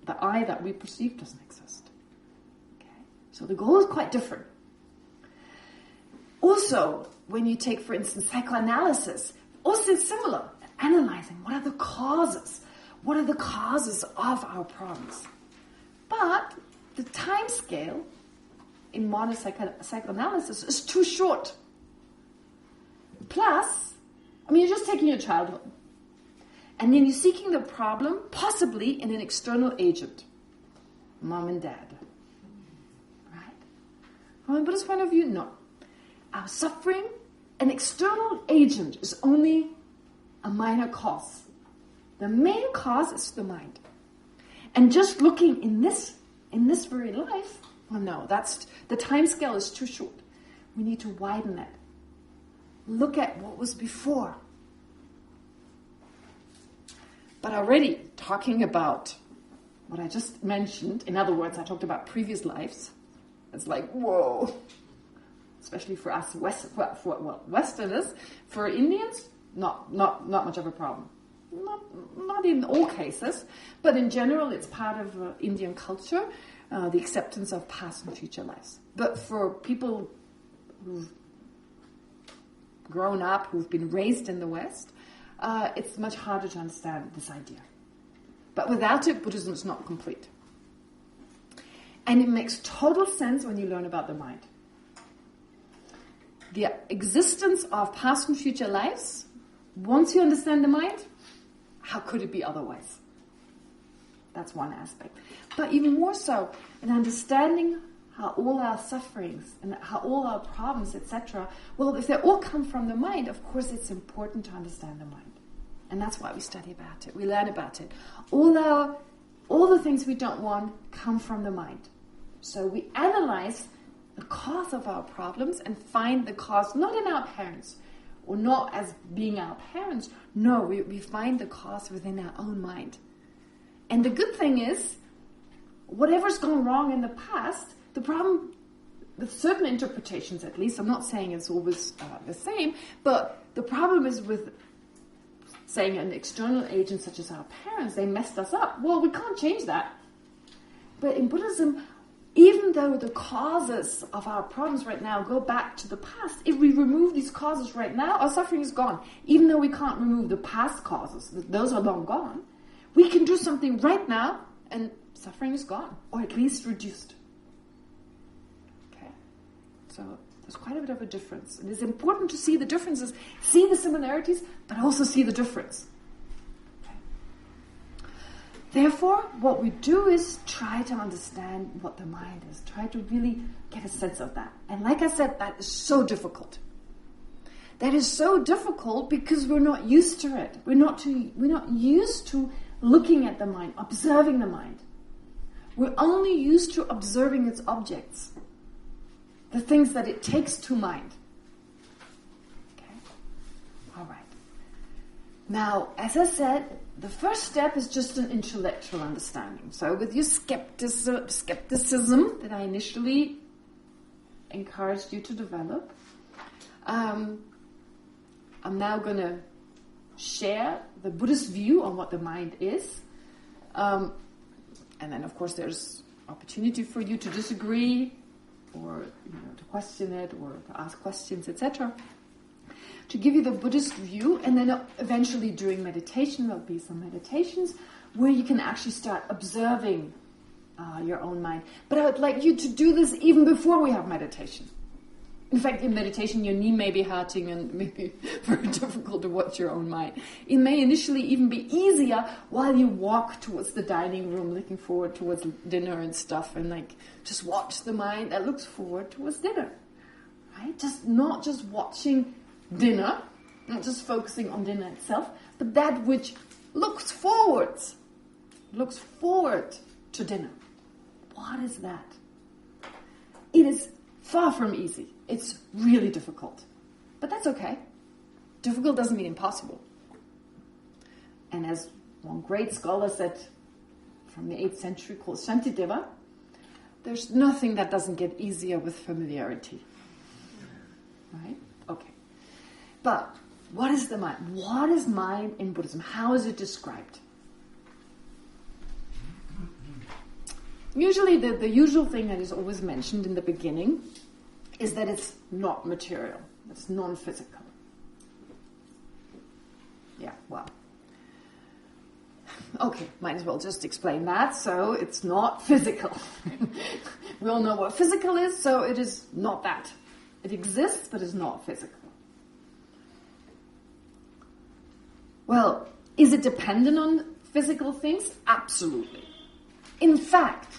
the I that we perceive doesn't exist. Okay? So the goal is quite different. Also, when you take, for instance, psychoanalysis, also it's similar. Analyzing what are the causes? What are the causes of our problems? But the time scale in modern psychoanalysis is too short. Plus, you're just taking your childhood. And then you're seeking the problem, possibly in an external agent. Mom and dad. Right? From a Buddhist point of view, no. Our suffering, an external agent, is only a minor cause. The main cause is the mind. And just looking in this very life, no, the time scale is too short. We need to widen it. Look at what was before. But already talking about what I just mentioned, in other words, I talked about previous lives. It's like, whoa. Especially for us Westerners. For Indians, not much of a problem. Not in all cases, but in general, it's part of Indian culture, the acceptance of past and future lives. But for people who've grown up, who've been raised in the West, it's much harder to understand this idea. But without it, Buddhism is not complete. And it makes total sense when you learn about the mind. The existence of past and future lives, once you understand the mind, how could it be otherwise? That's one aspect. But even more so, in understanding how all our sufferings and how all our problems, etc., well, if they all come from the mind, of course it's important to understand the mind. And that's why we study about it. We learn about it. All the things we don't want come from the mind. So we analyze the cause of our problems and find the cause not in our parents, or not as being our parents. No, we find the cause within our own mind. And the good thing is, whatever's gone wrong in the past, the problem, with certain interpretations at least, I'm not saying it's always the same, but the problem is with saying an external agent such as our parents, they messed us up. Well, we can't change that. But in Buddhism, even though the causes of our problems right now go back to the past, if we remove these causes right now, our suffering is gone. Even though we can't remove the past causes, those are long gone, we can do something right now and suffering is gone, or at least reduced. Okay? So there's quite a bit of a difference. And it's important to see the differences, see the similarities, but also see the difference. Therefore, what we do is try to understand what the mind is. Try to really get a sense of that. And like I said, that is so difficult. That is so difficult because we're not used to it. We're not used to looking at the mind, observing the mind. We're only used to observing its objects. The things that it takes to mind. Okay? All right. Now, as I said, the first step is just an intellectual understanding. So with your skepticism that I initially encouraged you to develop, I'm now going to share the Buddhist view on what the mind is. And then, of course, there's opportunity for you to disagree or to question it or to ask questions, etc., to give you the Buddhist view, and then eventually during meditation, there'll be some meditations where you can actually start observing your own mind. But I would like you to do this even before we have meditation. In fact, in meditation, your knee may be hurting and maybe very difficult to watch your own mind. It may initially even be easier while you walk towards the dining room, looking forward towards dinner and stuff, and just watch the mind that looks forward towards dinner. Right? Not just watching dinner, not just focusing on dinner itself, but that which looks forward to dinner. What is that? It is far from easy. It's really difficult. But that's okay. Difficult doesn't mean impossible. And as one great scholar said from the 8th century called Shantideva, there's nothing that doesn't get easier with familiarity. Right? Okay. But what is the mind? What is mind in Buddhism? How is it described? Usually the usual thing that is always mentioned in the beginning is that it's not material. It's non-physical. Yeah, well. Okay, might as well just explain that. So it's not physical. We all know what physical is, so it is not that. It exists, but it's not physical. Well, is it dependent on physical things? Absolutely. In fact,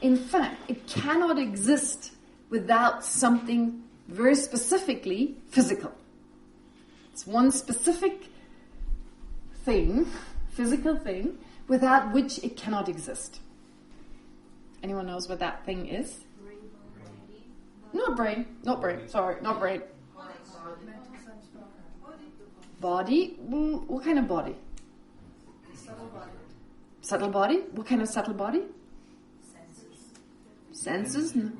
it cannot exist without something very specifically physical. It's one specific thing, physical thing, without which it cannot exist. Anyone knows what that thing is? Not brain. Sorry, not brain. Body? What kind of body? Subtle body? What kind of subtle body? Senses? No.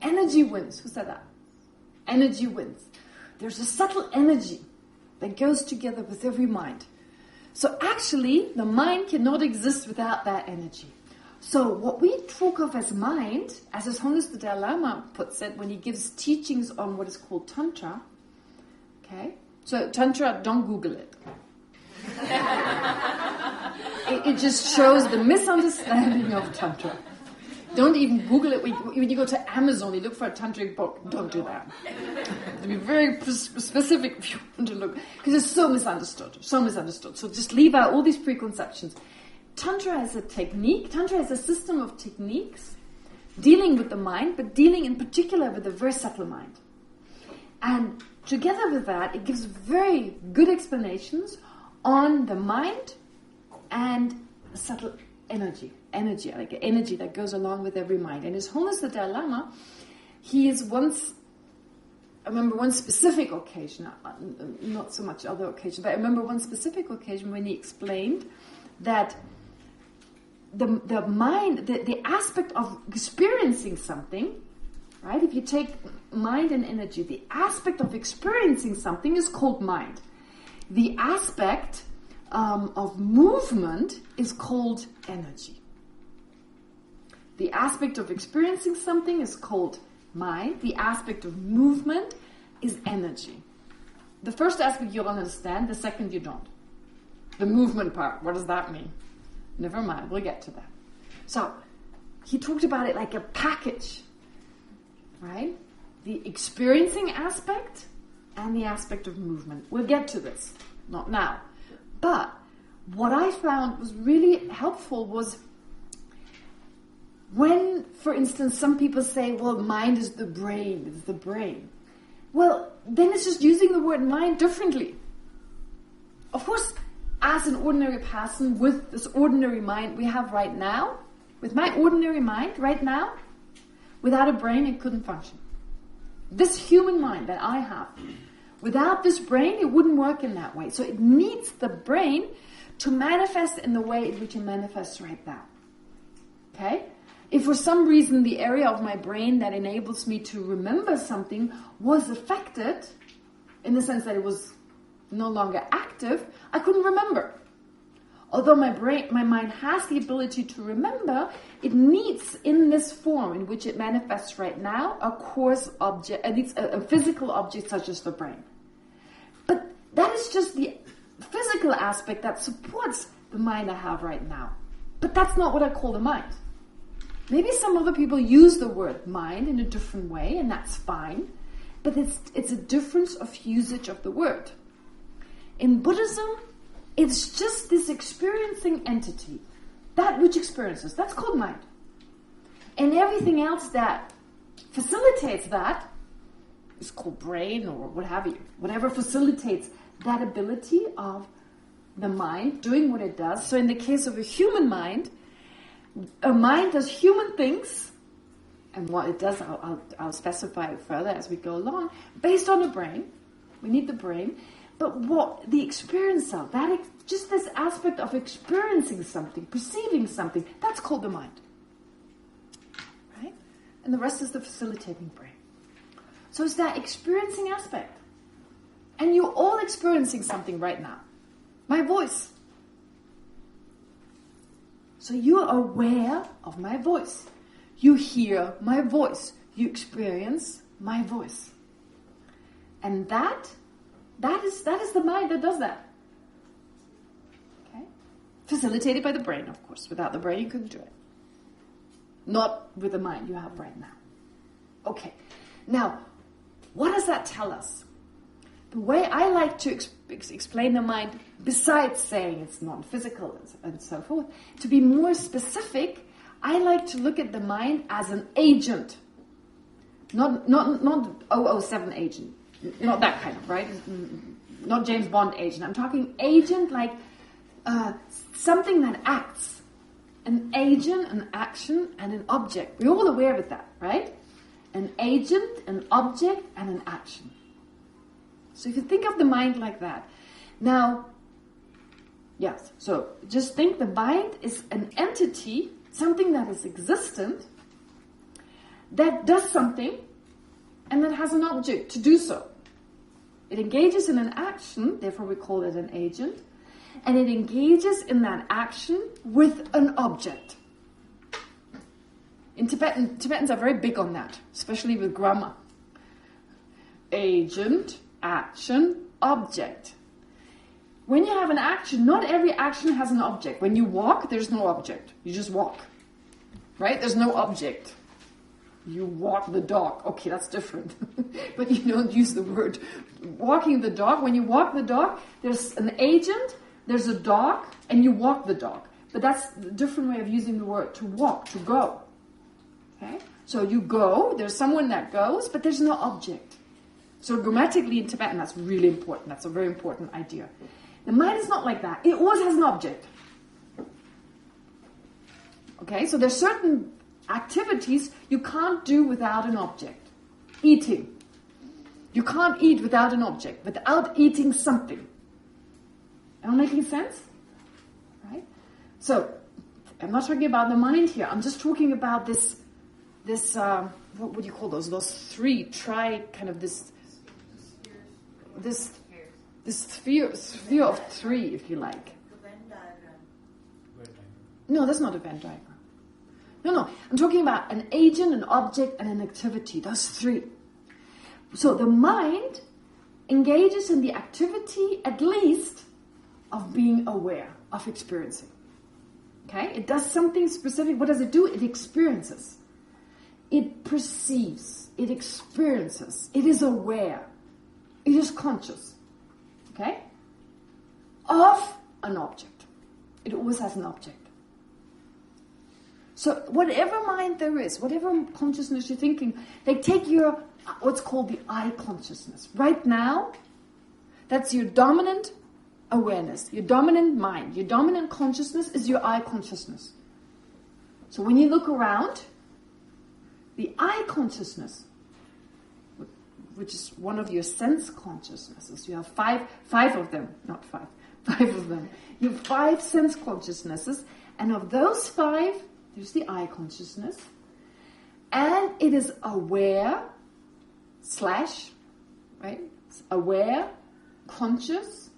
Energy wins. Who said that? Energy wins. There's a subtle energy that goes together with every mind. So actually, the mind cannot exist without that energy. So what we talk of as mind, as His Holiness the Dalai Lama puts it when he gives teachings on what is called Tantra, okay? So Tantra, don't Google it. It just shows the misunderstanding of Tantra. Don't even Google it. When you go to Amazon, you look for a tantric book. Don't do that. To be very specific if you want to look. Because it's so misunderstood. So just leave out all these preconceptions. Tantra is a technique. Tantra is a system of techniques dealing with the mind, but dealing in particular with the very subtle mind. And together with that, it gives very good explanations on the mind and subtle energy, like energy that goes along with every mind. And His Holiness the Dalai Lama, I remember one specific occasion, not so much other occasions, but I remember one specific occasion when he explained that the mind, the aspect of experiencing something, right? If you take mind and energy, the aspect of experiencing something is called mind. The aspect of movement is called energy. The aspect of experiencing something is called mind. The aspect of movement is energy. The first aspect you'll understand, the second you don't. The movement part, what does that mean? Never mind, we'll get to that. So, he talked about it like a package, right? The experiencing aspect and the aspect of movement. We'll get to this, not now. But what I found was really helpful was when, for instance, some people say, well, mind is the brain, it's the brain. Well, then it's just using the word mind differently. Of course, as an ordinary person with this ordinary mind we have right now, with my ordinary mind right now, without a brain it couldn't function. This human mind that I have, without this brain it wouldn't work in that way. So it needs the brain to manifest in the way in which it manifests right now. Okay? If for some reason the area of my brain that enables me to remember something was affected, in the sense that it was no longer active, I couldn't remember. Although my mind has the ability to remember, it needs in this form in which it manifests right now a coarse object, it needs a physical object such as the brain. But that is just the physical aspect that supports the mind I have right now. But that's not what I call the mind. Maybe some other people use the word mind in a different way, and that's fine. But it's a difference of usage of the word. In Buddhism, it's just this experiencing entity, that which experiences, that's called mind. And everything else that facilitates that is called brain or what have you. Whatever facilitates that ability of the mind doing what it does. So in the case of a human mind, a mind does human things, and what it does, I'll specify it further as we go along, based on the brain. We need the brain. But what the experiencer, just this aspect of experiencing something, perceiving something, that's called the mind. Right? And the rest is the facilitating brain. So it's that experiencing aspect. And you're all experiencing something right now. My voice. So you are aware of my voice. You hear my voice. You experience my voice. And that is the mind that does that. Okay? Facilitated by the brain, of course. Without the brain, you couldn't do it. Not with the mind you have right now. Okay. Now, what does that tell us? The way I like to explain the mind, besides saying it's non-physical and so forth, to be more specific, I like to look at the mind as an agent. Not 007 agent. Not that kind of, right? Not James Bond agent. I'm talking agent like something that acts. An agent, an action, and an object. We're all aware of that, right? An agent, an object, and an action. So if you think of the mind like that. Now, yes, so just think the mind is an entity, something that is existent, that does something, and that has an object to do so. It engages in an action, therefore we call it an agent, and it engages in that action with an object. In Tibetans are very big on that, especially with grammar. Agent, action, object. When you have an action, not every action has an object. When you walk, there's no object. You just walk. Right? There's no object. You walk the dog. Okay, that's different. But you don't use the word walking the dog. When you walk the dog, there's an agent, there's a dog, and you walk the dog. But that's a different way of using the word to walk, to go. Okay? So you go, there's someone that goes, but there's no object. So grammatically in Tibetan, that's really important. That's a very important idea. The mind is not like that. It always has an object. Okay, so there's certain activities you can't do without an object. Eating. You can't eat without an object, without eating something. Am I making sense? Right? So, I'm not talking about the mind here. I'm just talking about this what would you call those? Those three, this sphere of three, if you like. Venn diagram. No, that's not a Venn diagram. No. I'm talking about an agent, an object, and an activity. Those three. So the mind engages in the activity, at least, of being aware, of experiencing. Okay? It does something specific. What does it do? It experiences. It perceives. It experiences. It is aware. It is conscious. Okay? Of an object. It always has an object. So whatever mind there is, whatever consciousness you're thinking, they take your, what's called the I consciousness. Right now, that's your dominant awareness, your dominant mind, your dominant consciousness is your I consciousness. So when you look around, the I consciousness, which is one of your sense consciousnesses, you have five of them, not five of them. You have 5 sense consciousnesses, and of those 5, there's the I consciousness, and it is aware, right? It's aware, conscious,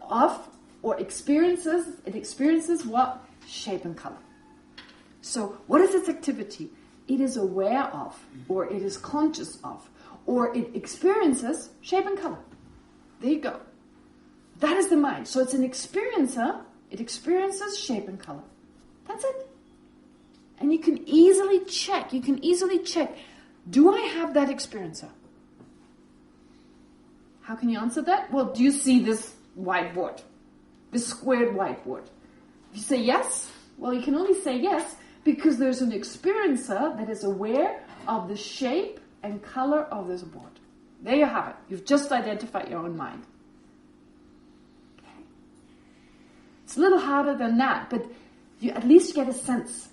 of, or experiences. It experiences what? Shape and color. So what is its activity? It is aware of, or it is conscious of, or it experiences shape and color. There you go. That is the mind. So it's an experiencer. It experiences shape and color. That's it. And you can easily check. Do I have that experiencer? How can you answer that? Well, do you see this whiteboard? This squared whiteboard? If you say yes, well, you can only say yes because there's an experiencer that is aware of the shape and color of this board. There you have it. You've just identified your own mind. Okay. It's a little harder than that, but you at least get a sense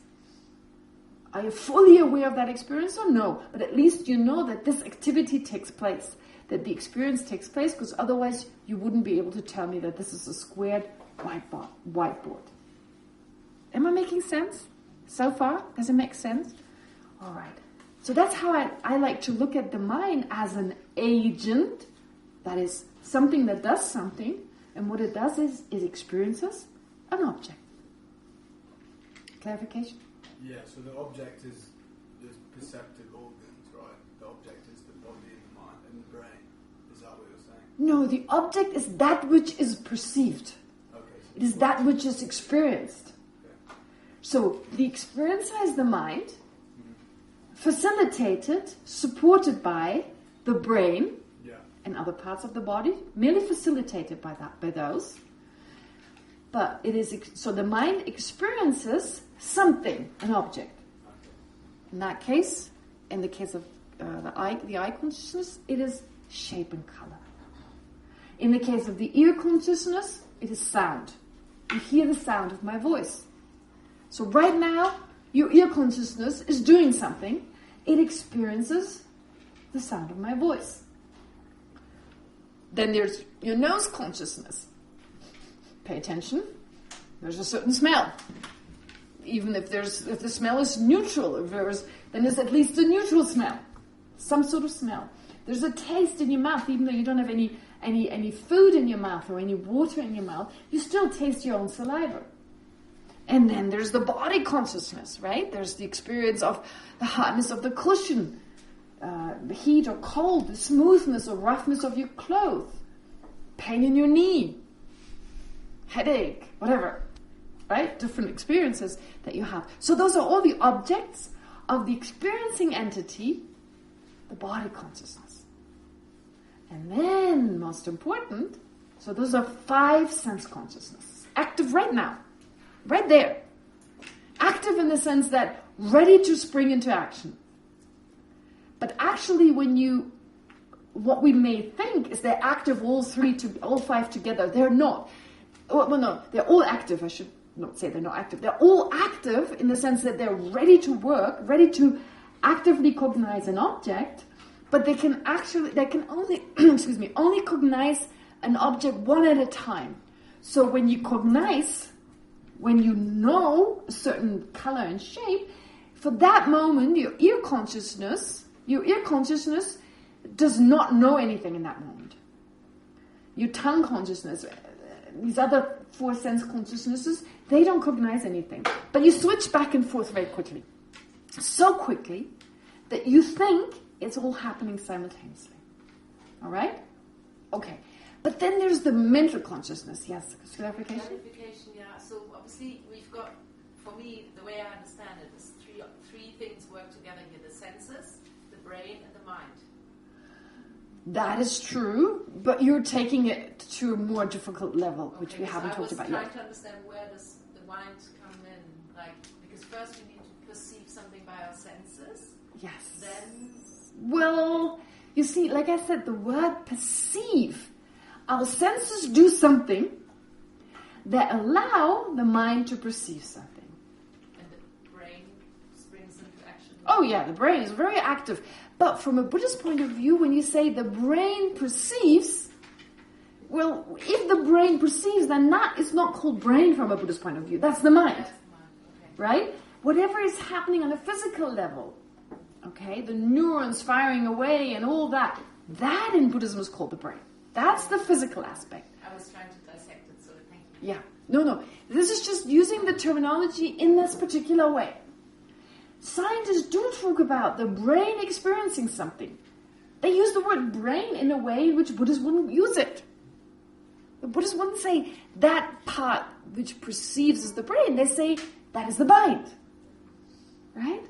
Are you fully aware of that experience or no? But at least you know that this activity takes place, that the experience takes place, because otherwise you wouldn't be able to tell me that this is a squared whiteboard. Am I making sense so far? Does it make sense? All right. So that's how I like to look at the mind, as an agent, that is something that does something, and what it does is it experiences an object. Clarification? Yeah, so the object is the perceptive organs, right? The object is the body and the mind and the brain. Is that what you're saying? No, the object is that which is perceived. Okay. So it is that which is experienced. Okay. So the experiencer is the mind, facilitated, supported by the brain and other parts of the body, merely facilitated by those. But it is so the mind experiences something, an object. Okay. In that case, in the case of the eye consciousness, it is shape and color. In the case of the ear consciousness, it is sound. You hear the sound of my voice. So right now, your ear consciousness is doing something. It experiences the sound of my voice. Then there's your nose consciousness. Pay attention. There's a certain smell. Even if the smell is neutral, then there's at least a neutral smell. Some sort of smell. There's a taste in your mouth, even though you don't have any food in your mouth or any water in your mouth, you still taste your own saliva. And then there's the body consciousness, right? There's the experience of the hardness of the cushion, the heat or cold, the smoothness or roughness of your clothes, pain in your knee, headache, whatever, right? Different experiences that you have. So those are all the objects of the experiencing entity, the body consciousness. And then, most important, so those are 5 sense consciousnesses, active right now. Right there. Active in the sense that ready to spring into action. But actually what we may think is they're active all 5 together. They're not. Well, no, they're all active. I should not say they're not active. They're all active in the sense that they're ready to work, ready to actively cognize an object, but they can only, only cognize an object one at a time. So when you cognize, when you know a certain color and shape, for that moment, your ear consciousness does not know anything in that moment. Your tongue consciousness, these other 4 sense consciousnesses, they don't cognize anything. But you switch back and forth very quickly. So quickly that you think it's all happening simultaneously. All right? Okay. But then there's the mental consciousness. Yes, clarification? Clarification, yeah. So obviously we've got, for me, the way I understand it is three things work together here. The senses, the brain, and the mind. That is true, but you're taking it to a more difficult level, which we haven't talked about yet. I was trying to understand where does the mind come in? Because first we need to perceive something by our senses. Yes. Then... Well, you see, like I said, the word perceive. Our senses do something that allow the mind to perceive something. And the brain springs into action. Oh yeah, the brain is very active. But from a Buddhist point of view, when you say the brain perceives, well, if the brain perceives, then that is not called brain from a Buddhist point of view. That's the mind. That's the mind. Okay. Right? Whatever is happening on a physical level, okay, the neurons firing away and all that, that in Buddhism is called the brain. That's the physical aspect. I was trying to dissect it, so thank you. Yeah. No. This is just using the terminology in this particular way. Scientists do talk about the brain experiencing something. They use the word brain in a way in which Buddhists wouldn't use it. The Buddhists wouldn't say that part which perceives as the brain. They say that is the mind. Right?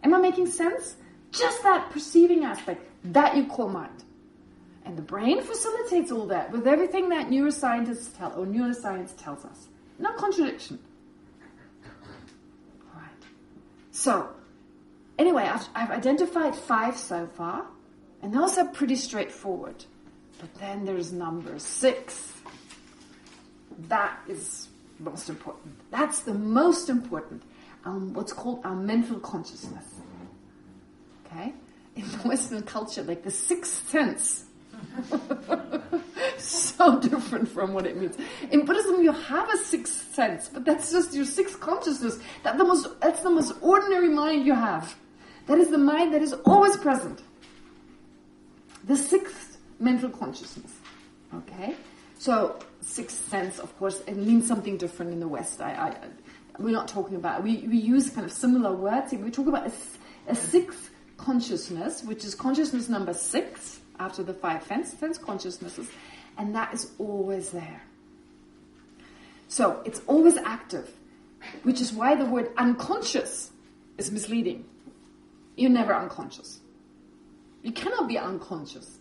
Am I making sense? Just that perceiving aspect, that you call mind. And the brain facilitates all that with everything that neuroscience tells us. No contradiction. All right. So, anyway, I've identified 5 so far, and those are pretty straightforward. But then there's number 6. That is most important. That's the most important. what's called our mental consciousness. Okay? In the Western culture, like the sixth sense. So different from what it means. In Buddhism, you have a sixth sense, but that's just your sixth consciousness. That's the most ordinary mind you have. That is the mind that is always present. The sixth mental consciousness. Okay? So, sixth sense, of course, it means something different in the West. We're not talking about, we use kind of similar words. We talk about a sixth consciousness, which is consciousness number 6, after the 5 sense consciousnesses, and that is always there. So, it's always active, which is why the word unconscious is misleading. You're never unconscious. You cannot be unconscious.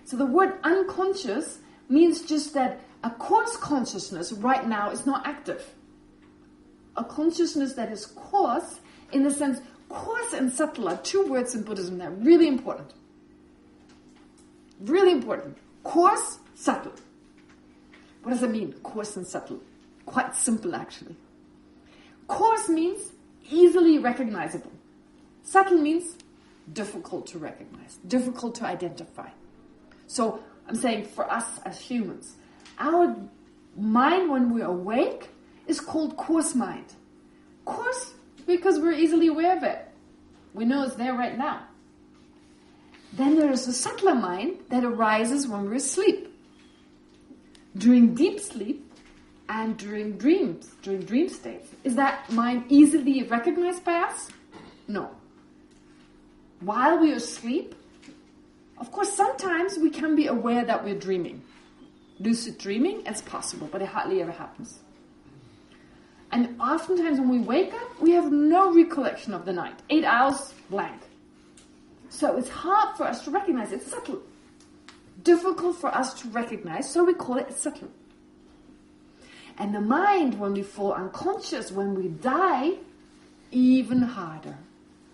So the word unconscious means just that a coarse consciousness right now is not active. A consciousness that is coarse, in the sense, coarse and subtle are 2 words in Buddhism that are really important. Really important. Coarse, subtle. What does it mean, coarse and subtle? Quite simple, actually. Coarse means easily recognizable. Subtle means difficult to recognize, difficult to identify. So I'm saying for us as humans, our mind when we're awake is called coarse mind. Coarse because we're easily aware of it. We know it's there right now. Then there is a subtler mind that arises when we're asleep. During deep sleep and during dreams, during dream states. Is that mind easily recognized by us? No. While we are asleep, of course, sometimes we can be aware that we're dreaming. Lucid dreaming, it's possible, but it hardly ever happens. And oftentimes when we wake up, we have no recollection of the night. 8 hours, blank. So it's hard for us to recognize. It's subtle. Difficult for us to recognize, so we call it subtle. And the mind, when we fall unconscious, when we die, even harder.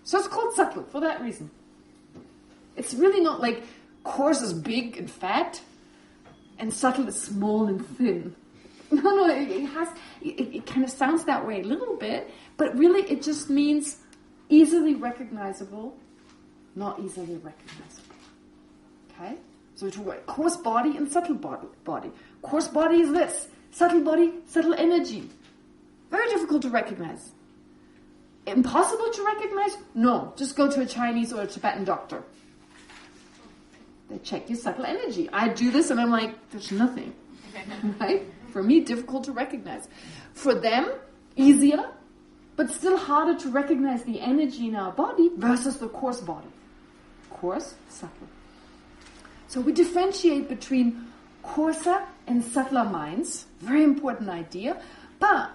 So it's called subtle for that reason. It's really not like coarse is big and fat and subtle is small and thin. No, it kind of sounds that way a little bit, but really it just means easily recognizable, not easily recognizable. Okay? So we talk about coarse body and subtle body. Coarse body is this. Subtle body, subtle energy. Very difficult to recognize. Impossible to recognize? No. Just go to a Chinese or a Tibetan doctor. They check your subtle energy. I do this and I'm like, there's nothing. Right? For me, difficult to recognize. For them, easier, but still harder to recognize the energy in our body versus the coarse body. Coarse, subtle. So we differentiate between coarser and subtler minds. Very important idea. But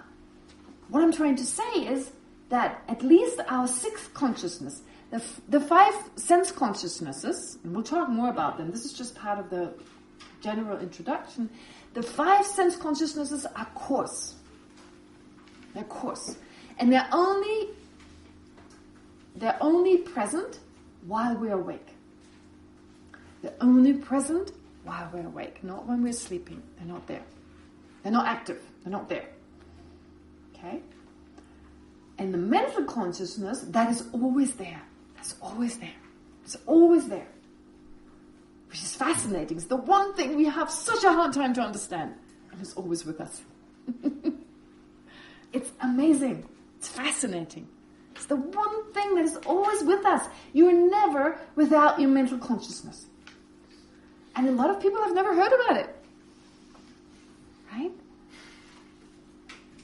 what I'm trying to say is that at least our 6th consciousness, the 5 sense consciousnesses, and we'll talk more about them, this is just part of the general introduction, the 5 sense consciousnesses are coarse. They're coarse. And they're only present while we're awake. They're only present while we're awake, not when we're sleeping. They're not there. They're not active. They're not there. Okay? And the mental consciousness, that is always there. That's always there. It's always there. Which is fascinating. It's the one thing we have such a hard time to understand. And it's always with us. It's amazing. It's fascinating. It's the one thing that is always with us. You're never without your mental consciousness. And a lot of people have never heard about it. Right?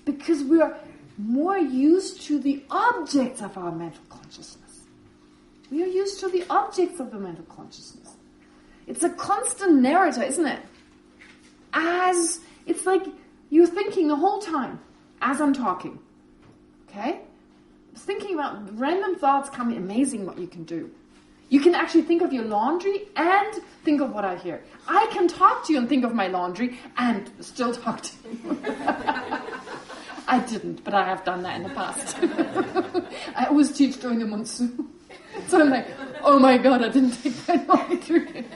Because we are more used to the objects of our mental consciousness. We are used to the objects of the mental consciousness. It's a constant narrator, isn't it? It's like you're thinking the whole time as I'm talking. Okay? I was thinking about random thoughts coming. Amazing what you can do. You can actually think of your laundry and think of what I hear. I can talk to you and think of my laundry and still talk to you. I didn't, but I have done that in the past. I always teach during the monsoon. So I'm like, oh my God, I didn't take my laundry.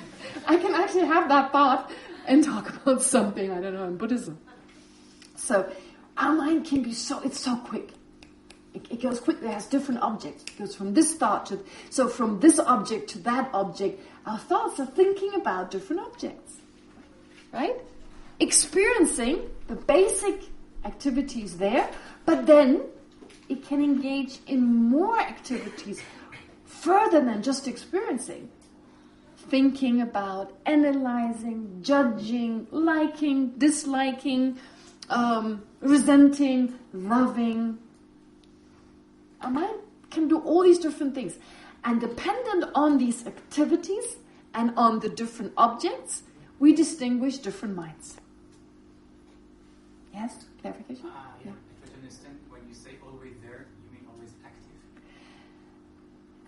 I can actually have that thought and talk about something, I don't know, in Buddhism. So our mind can be it's so quick. It goes quickly, it has different objects. It goes from this thought to... So from this object to that object, our thoughts are thinking about different objects. Right? Experiencing the basic activities there, but then it can engage in more activities further than just experiencing. Thinking about, analyzing, judging, liking, disliking, resenting, loving. Our mind can do all these different things. And dependent on these activities and on the different objects, we distinguish different minds. Yes? Clarification? Yeah. If I understand, when you say always there, you mean always active?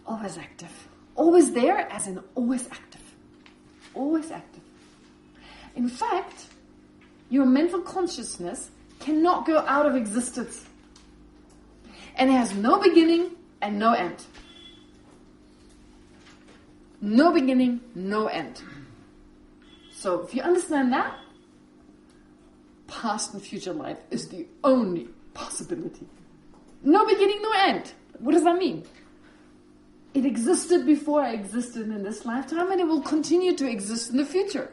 Always active. Always there as in always active. Always active. In fact, your mental consciousness cannot go out of existence. And it has no beginning and no end. No beginning, no end. So if you understand that, past and future life is the only possibility. No beginning, no end. What does that mean? It existed before I existed in this lifetime, and it will continue to exist in the future.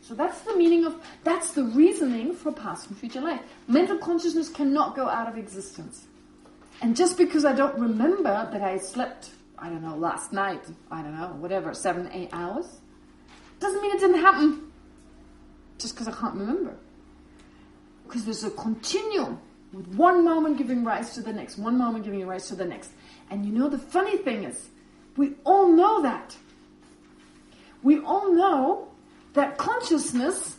So that's the meaning of, that's the reasoning for past and future life. Mental consciousness cannot go out of existence. And just because I don't remember that I slept, I don't know, last night, I don't know, whatever, 7, 8 hours, doesn't mean it didn't happen. Just because I can't remember. Because there's a continuum with one moment giving rise to the next, one moment giving rise to the next. And you know, the funny thing is, we all know that. We all know that consciousness,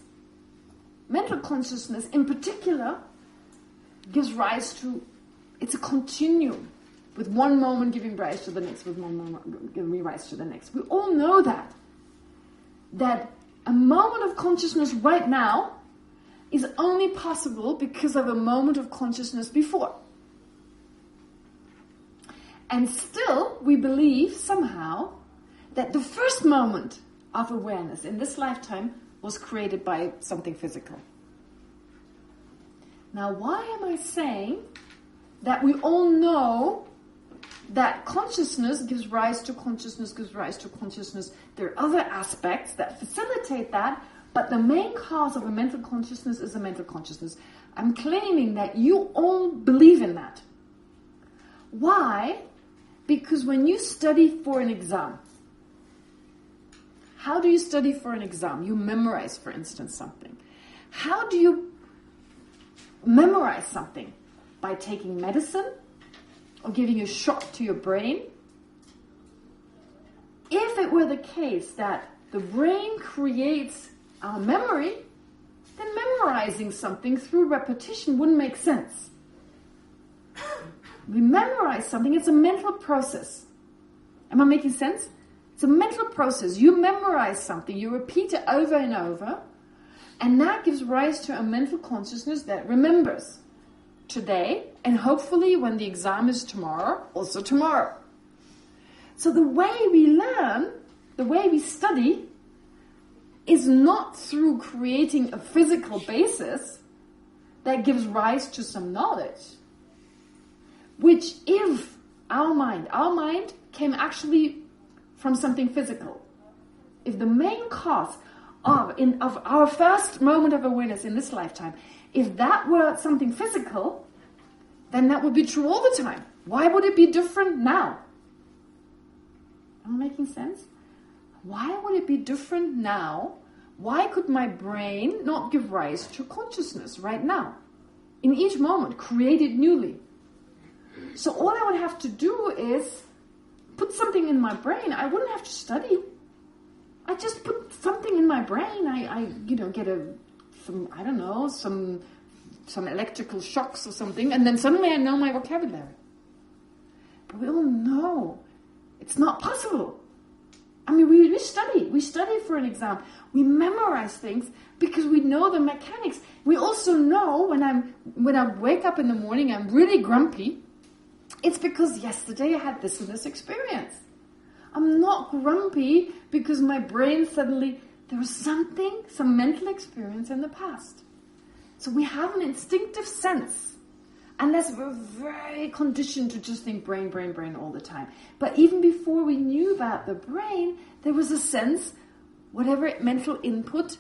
mental consciousness in particular, gives rise to, it's a continuum with one moment giving rise to the next, with one moment giving rise to the next. We all know that. That a moment of consciousness right now is only possible because of a moment of consciousness before. And still, we believe somehow that the first moment of awareness in this lifetime was created by something physical. Now, why am I saying that we all know that consciousness gives rise to consciousness, gives rise to consciousness? There are other aspects that facilitate that, but the main cause of a mental consciousness is a mental consciousness. I'm claiming that you all believe in that. Why? Because when you study for an exam, how do you study for an exam? You memorize, for instance, something. How do you memorize something? By taking medicine or giving a shock to your brain? If it were the case that the brain creates our memory, then memorizing something through repetition wouldn't make sense. We memorize something, it's a mental process. Am I making sense? It's a mental process. You memorize something, you repeat it over and over, and that gives rise to a mental consciousness that remembers today, and hopefully when the exam is tomorrow, also tomorrow. So the way we learn, the way we study, is not through creating a physical basis that gives rise to some knowledge. Which if our mind came actually from something physical. If the main cause of our first moment of awareness in this lifetime, if that were something physical, then that would be true all the time. Why would it be different now? Am I making sense? Why would it be different now? Why could my brain not give rise to consciousness right now? In each moment, create it newly. So all I would have to do is put something in my brain. I wouldn't have to study. I just put something in my brain. I get some electrical shocks or something, and then suddenly I know my vocabulary. But we all know it's not possible. I mean, we study for an exam. We memorize things because we know the mechanics. We also know when I wake up in the morning, I'm really grumpy. It's because yesterday I had this and this experience. I'm not grumpy because my brain suddenly, there was some mental experience in the past. So we have an instinctive sense. Unless we're very conditioned to just think brain, brain, brain all the time. But even before we knew about the brain, there was a sense, whatever mental input,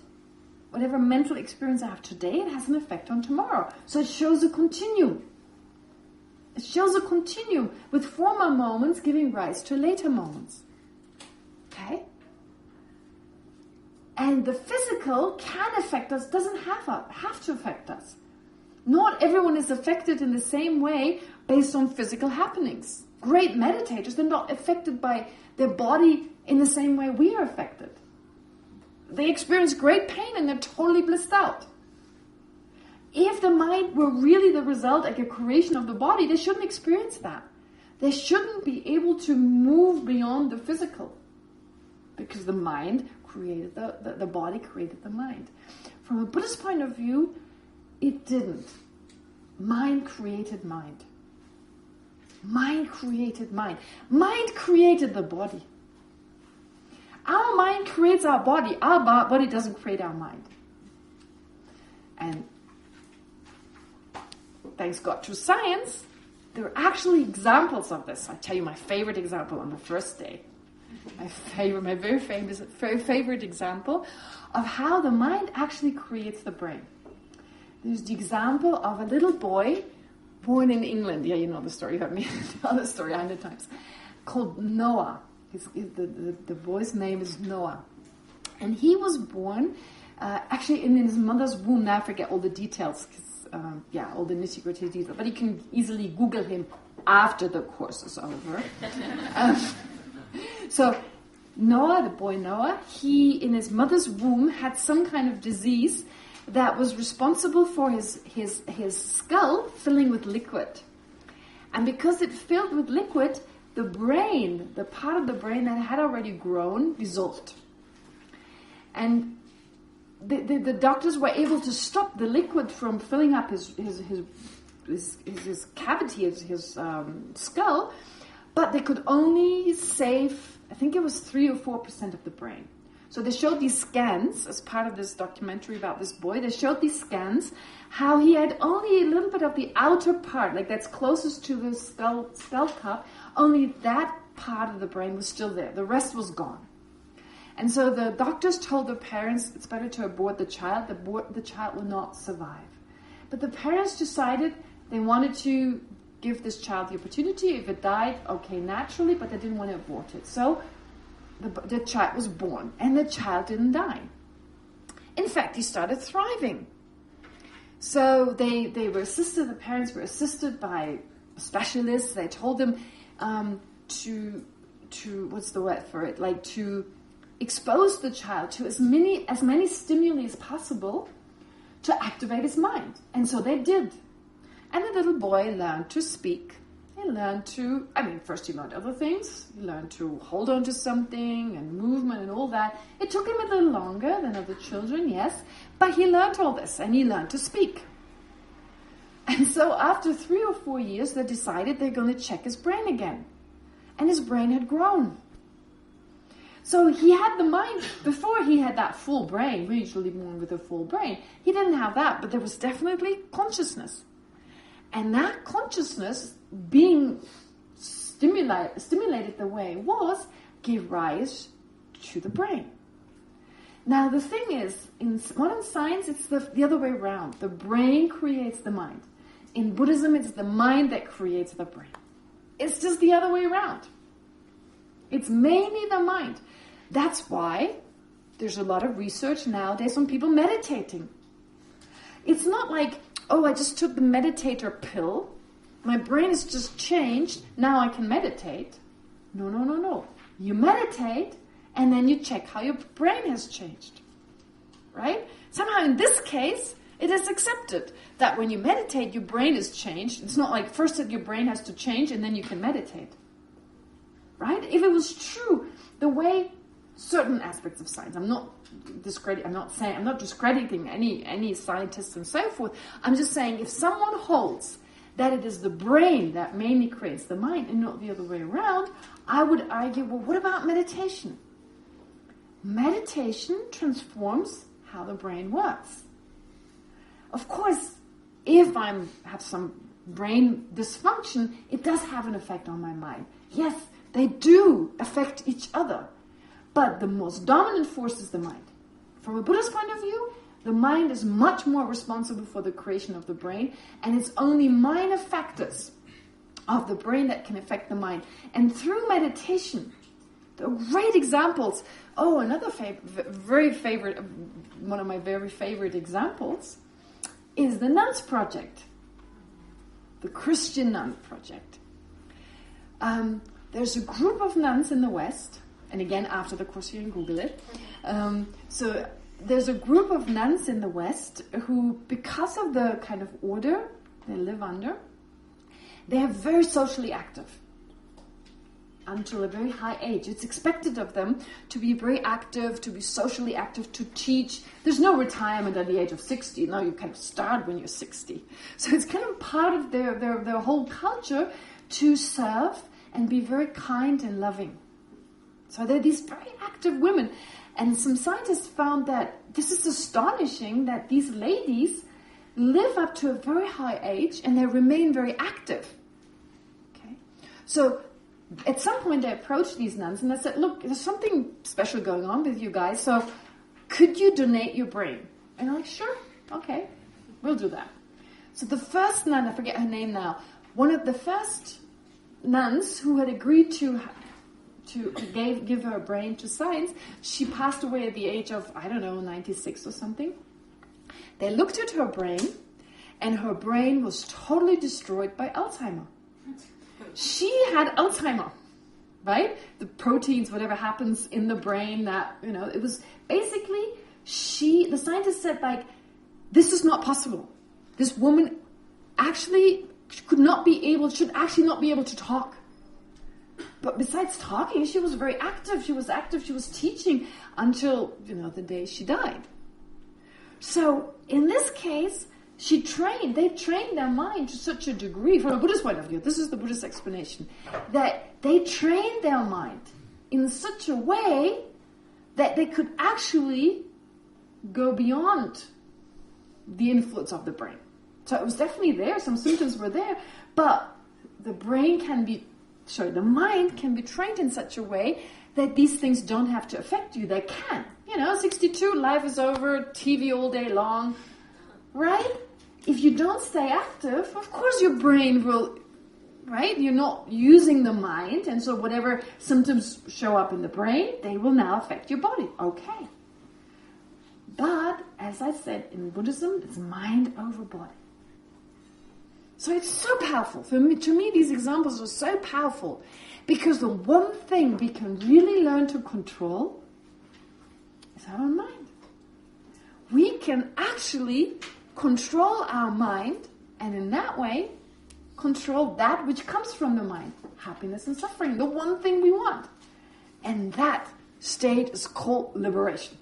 whatever mental experience I have today, it has an effect on tomorrow. So it shows a continuum. It shows a continuum with former moments giving rise to later moments. Okay? And the physical can affect us, doesn't have to affect us. Not everyone is affected in the same way based on physical happenings. Great meditators, they're not affected by their body in the same way we are affected. They experience great pain and they're totally blissed out. If the mind were really the result, like a creation of the body, they shouldn't experience that. They shouldn't be able to move beyond the physical. Because the mind created the body created the mind. From a Buddhist point of view, it didn't. Mind created mind. Mind created mind. Mind created the body. Our mind creates our body. Our body doesn't create our mind. And thanks God to science, there are actually examples of this. I tell you my favorite example on the first day. My very favorite example of how the mind actually creates the brain. There's the example of a little boy born in England. Yeah, you know the story. You heard me tell the story 100 times. Called Noah. The boy's name is Noah. And he was born actually in his mother's womb. Now I forget all the details. All the nitty-gritty details. But you can easily Google him after the course is over. So Noah, the boy Noah, he in his mother's womb had some kind of disease that was responsible for his skull filling with liquid. And because it filled with liquid, the brain, the part of the brain that had already grown, dissolved. And the doctors were able to stop the liquid from filling up his cavity, his skull, but they could only save, I think it was 3 or 4% of the brain. So they showed these scans as part of this documentary about this boy. They showed these scans how he had only a little bit of the outer part, like that's closest to the skull cup. Only that part of the brain was still there. The rest was gone. And so the doctors told the parents it's better to abort the child. The child will not survive. But the parents decided they wanted to give this child the opportunity. If it died, okay, naturally, but they didn't want to abort it. So the child was born, and the child didn't die. In fact, he started thriving. So they were assisted, the parents were assisted by specialists. They told them to what's the word for it? Like to expose the child to as many stimuli as possible to activate his mind. And so they did. And the little boy learned to speak. He learned to, first he learned other things. He learned to hold on to something and movement and all that. It took him a little longer than other children, yes. But he learned all this and he learned to speak. And so after 3 or 4 years, they decided they're going to check his brain again. And his brain had grown. So he had the mind, before he had that full brain, we're usually born with a full brain. He didn't have that, but there was definitely consciousness. And that consciousness, being stimulated the way it was, gave rise to the brain. Now the thing is, in modern science, it's the other way around. The brain creates the mind. In Buddhism, it's the mind that creates the brain. It's just the other way around. It's mainly the mind. That's why there's a lot of research nowadays on people meditating. It's not like, oh, I just took the meditator pill. My brain has just changed. Now I can meditate. No. You meditate and then you check how your brain has changed. Right? Somehow in this case, it is accepted that when you meditate, your brain is changed. It's not like first that your brain has to change and then you can meditate. Right? If it was true, the way certain aspects of science, I'm not discrediting any scientists and so forth. I'm just saying if someone holds that it is the brain that mainly creates the mind and not the other way around, I would argue, well, what about meditation? Meditation transforms how the brain works. Of course, if I have some brain dysfunction, it does have an effect on my mind. Yes, they do affect each other. But the most dominant force is the mind. From a Buddhist point of view, the mind is much more responsible for the creation of the brain, and it's only minor factors of the brain that can affect the mind. And through meditation, there are great examples. Oh, another one of my very favorite examples is the Nuns Project, the Christian Nun Project. There's a group of nuns in the West, and again, after the course you can Google it. So there's a group of nuns in the West who, because of the kind of order they live under, they are very socially active until a very high age. It's expected of them to be very active, to be socially active, to teach. There's no retirement at the age of 60. No, you kind of start when you're 60. So it's kind of part of their whole culture to serve and be very kind and loving. So they're these very active women. And some scientists found that this is astonishing that these ladies live up to a very high age and they remain very active. Okay, so at some point they approached these nuns and they said, look, there's something special going on with you guys, so could you donate your brain? And they're like, sure, okay, we'll do that. So the first nun, I forget her name now, one of the first nuns who had agreed to give her brain to science, she passed away at the age of, 96 or something. They looked at her brain, and her brain was totally destroyed by Alzheimer. She had Alzheimer, right? The proteins, whatever happens in the brain, that, it was basically, the scientist said, this is not possible. This woman actually should actually not be able to talk. But besides talking, she was very active. She was teaching until, the day she died. So in this case, they trained their mind to such a degree, from a Buddhist point of view, this is the Buddhist explanation, that they trained their mind in such a way that they could actually go beyond the influence of the brain. So it was definitely there, some symptoms were there, but the mind can be trained in such a way that these things don't have to affect you. They can. 62, life is over, TV all day long, right? If you don't stay active, of course your brain will, right? You're not using the mind, and so whatever symptoms show up in the brain, they will now affect your body. Okay. But, as I said, in Buddhism, it's mind over body. So it's so powerful. To me, these examples are so powerful because the one thing we can really learn to control is our own mind. We can actually control our mind, and in that way, control that which comes from the mind. Happiness and suffering, the one thing we want. And that state is called liberation.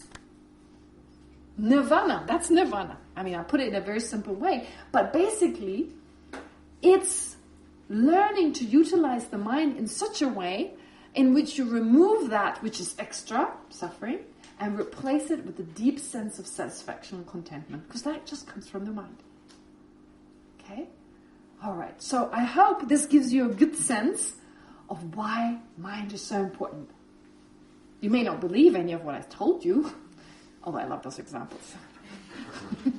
Nirvana, that's nirvana. I put it in a very simple way, but basically, it's learning to utilize the mind in such a way in which you remove that which is extra, suffering, and replace it with a deep sense of satisfaction and contentment, because that just comes from the mind. Okay? All right. So I hope this gives you a good sense of why mind is so important. You may not believe any of what I've told you, although I love those examples.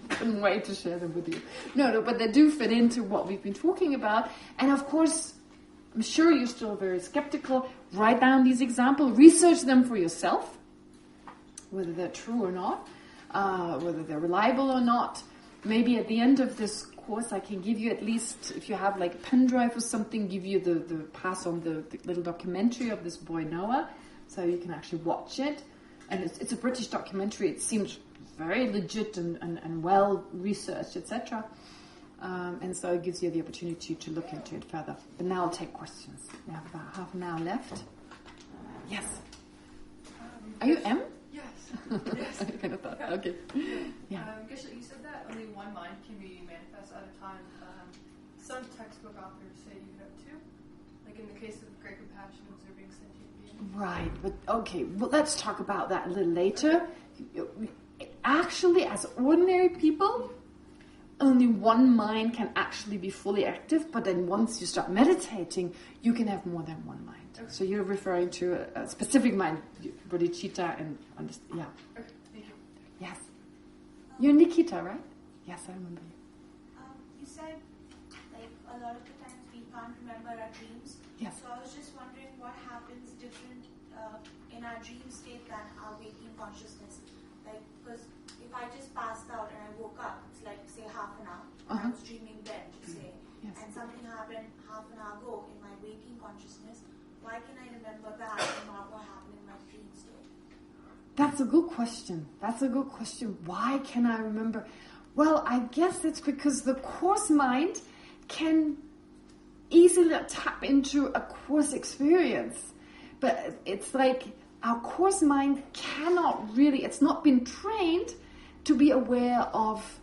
Couldn't wait to share them with you. No, but they do fit into what we've been talking about. And of course, I'm sure you're still very skeptical. Write down these examples. Research them for yourself, whether they're true or not, whether they're reliable or not. Maybe at the end of this course, I can give you at least, if you have like a pen drive or something, give you the pass on the little documentary of this boy Noah, so you can actually watch it. And it's a British documentary. It seems very legit and well researched, etc. And so it gives you the opportunity to look into it further. But now I'll take questions. We have about half an hour left. Yes. Are you M? Yes. Yes. I kind of thought. Okay. Yeah. Geshe, you said that only one mind can be manifest at a time. Some textbook authors say you could have two. Like in the case of great compassion, observing sentient beings. Right. But okay. Well, let's talk about that a little later. Actually, as ordinary people, only one mind can actually be fully active, but then once you start meditating, you can have more than one mind. Okay. So you're referring to a specific mind, bodhicitta, and yeah. Okay, thank you. Yes. You're Nikita, right? Yes, I remember you. You said, like, a lot of the times we can't remember our dreams. Yes. So I was just wondering what happens different in our dream state than our waking consciousness. Like, because if I just passed out and I woke up, it's like, say, half an hour. I was dreaming then, to say. Yes. And something happened half an hour ago in my waking consciousness. Why can I remember that and not what happened in my dream state? That's a good question. Why can I remember? Well, I guess it's because the Course mind can easily tap into a Course experience. But it's like our Course mind cannot really, it's not been trained to be aware of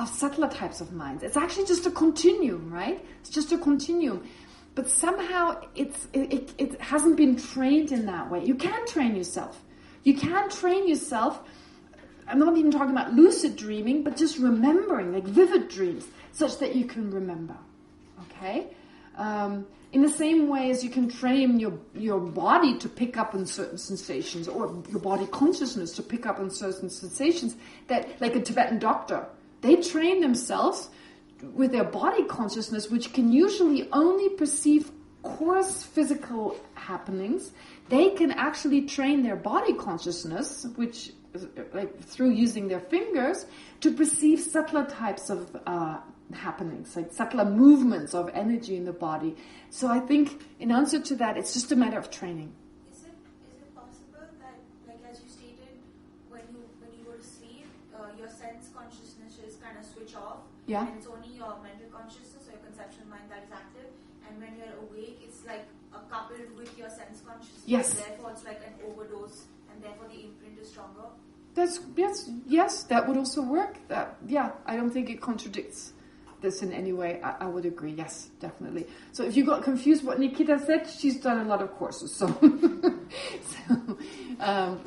subtler types of minds. It's actually just a continuum, right? It's just a continuum. But somehow it hasn't been trained in that way. You can train yourself. You can train yourself. I'm not even talking about lucid dreaming, but just remembering, like vivid dreams, such that you can remember. Okay? In the same way as you can train your body to pick up on certain sensations, or your body consciousness to pick up on certain sensations, that, like a Tibetan doctor, they train themselves with their body consciousness, which can usually only perceive coarse physical happenings. They can actually train their body consciousness, which like through using their fingers, to perceive subtler types of happenings, like subtler movements of energy in the body. So I think in answer to that, it's just a matter of training. Is it possible that, like as you stated, when you go to sleep, your sense consciousness is kind of switch off, Yeah. and it's only your mental consciousness or your conceptual mind that is active, and when you're awake, it's like coupled with your sense consciousness. Yes. Therefore, it's like an overdose, and therefore the imprint is stronger. Yes, that would also work. I don't think it contradicts this in any way. I would agree. Yes, definitely. So if you got confused what Nikita said, she's done a lot of courses. So,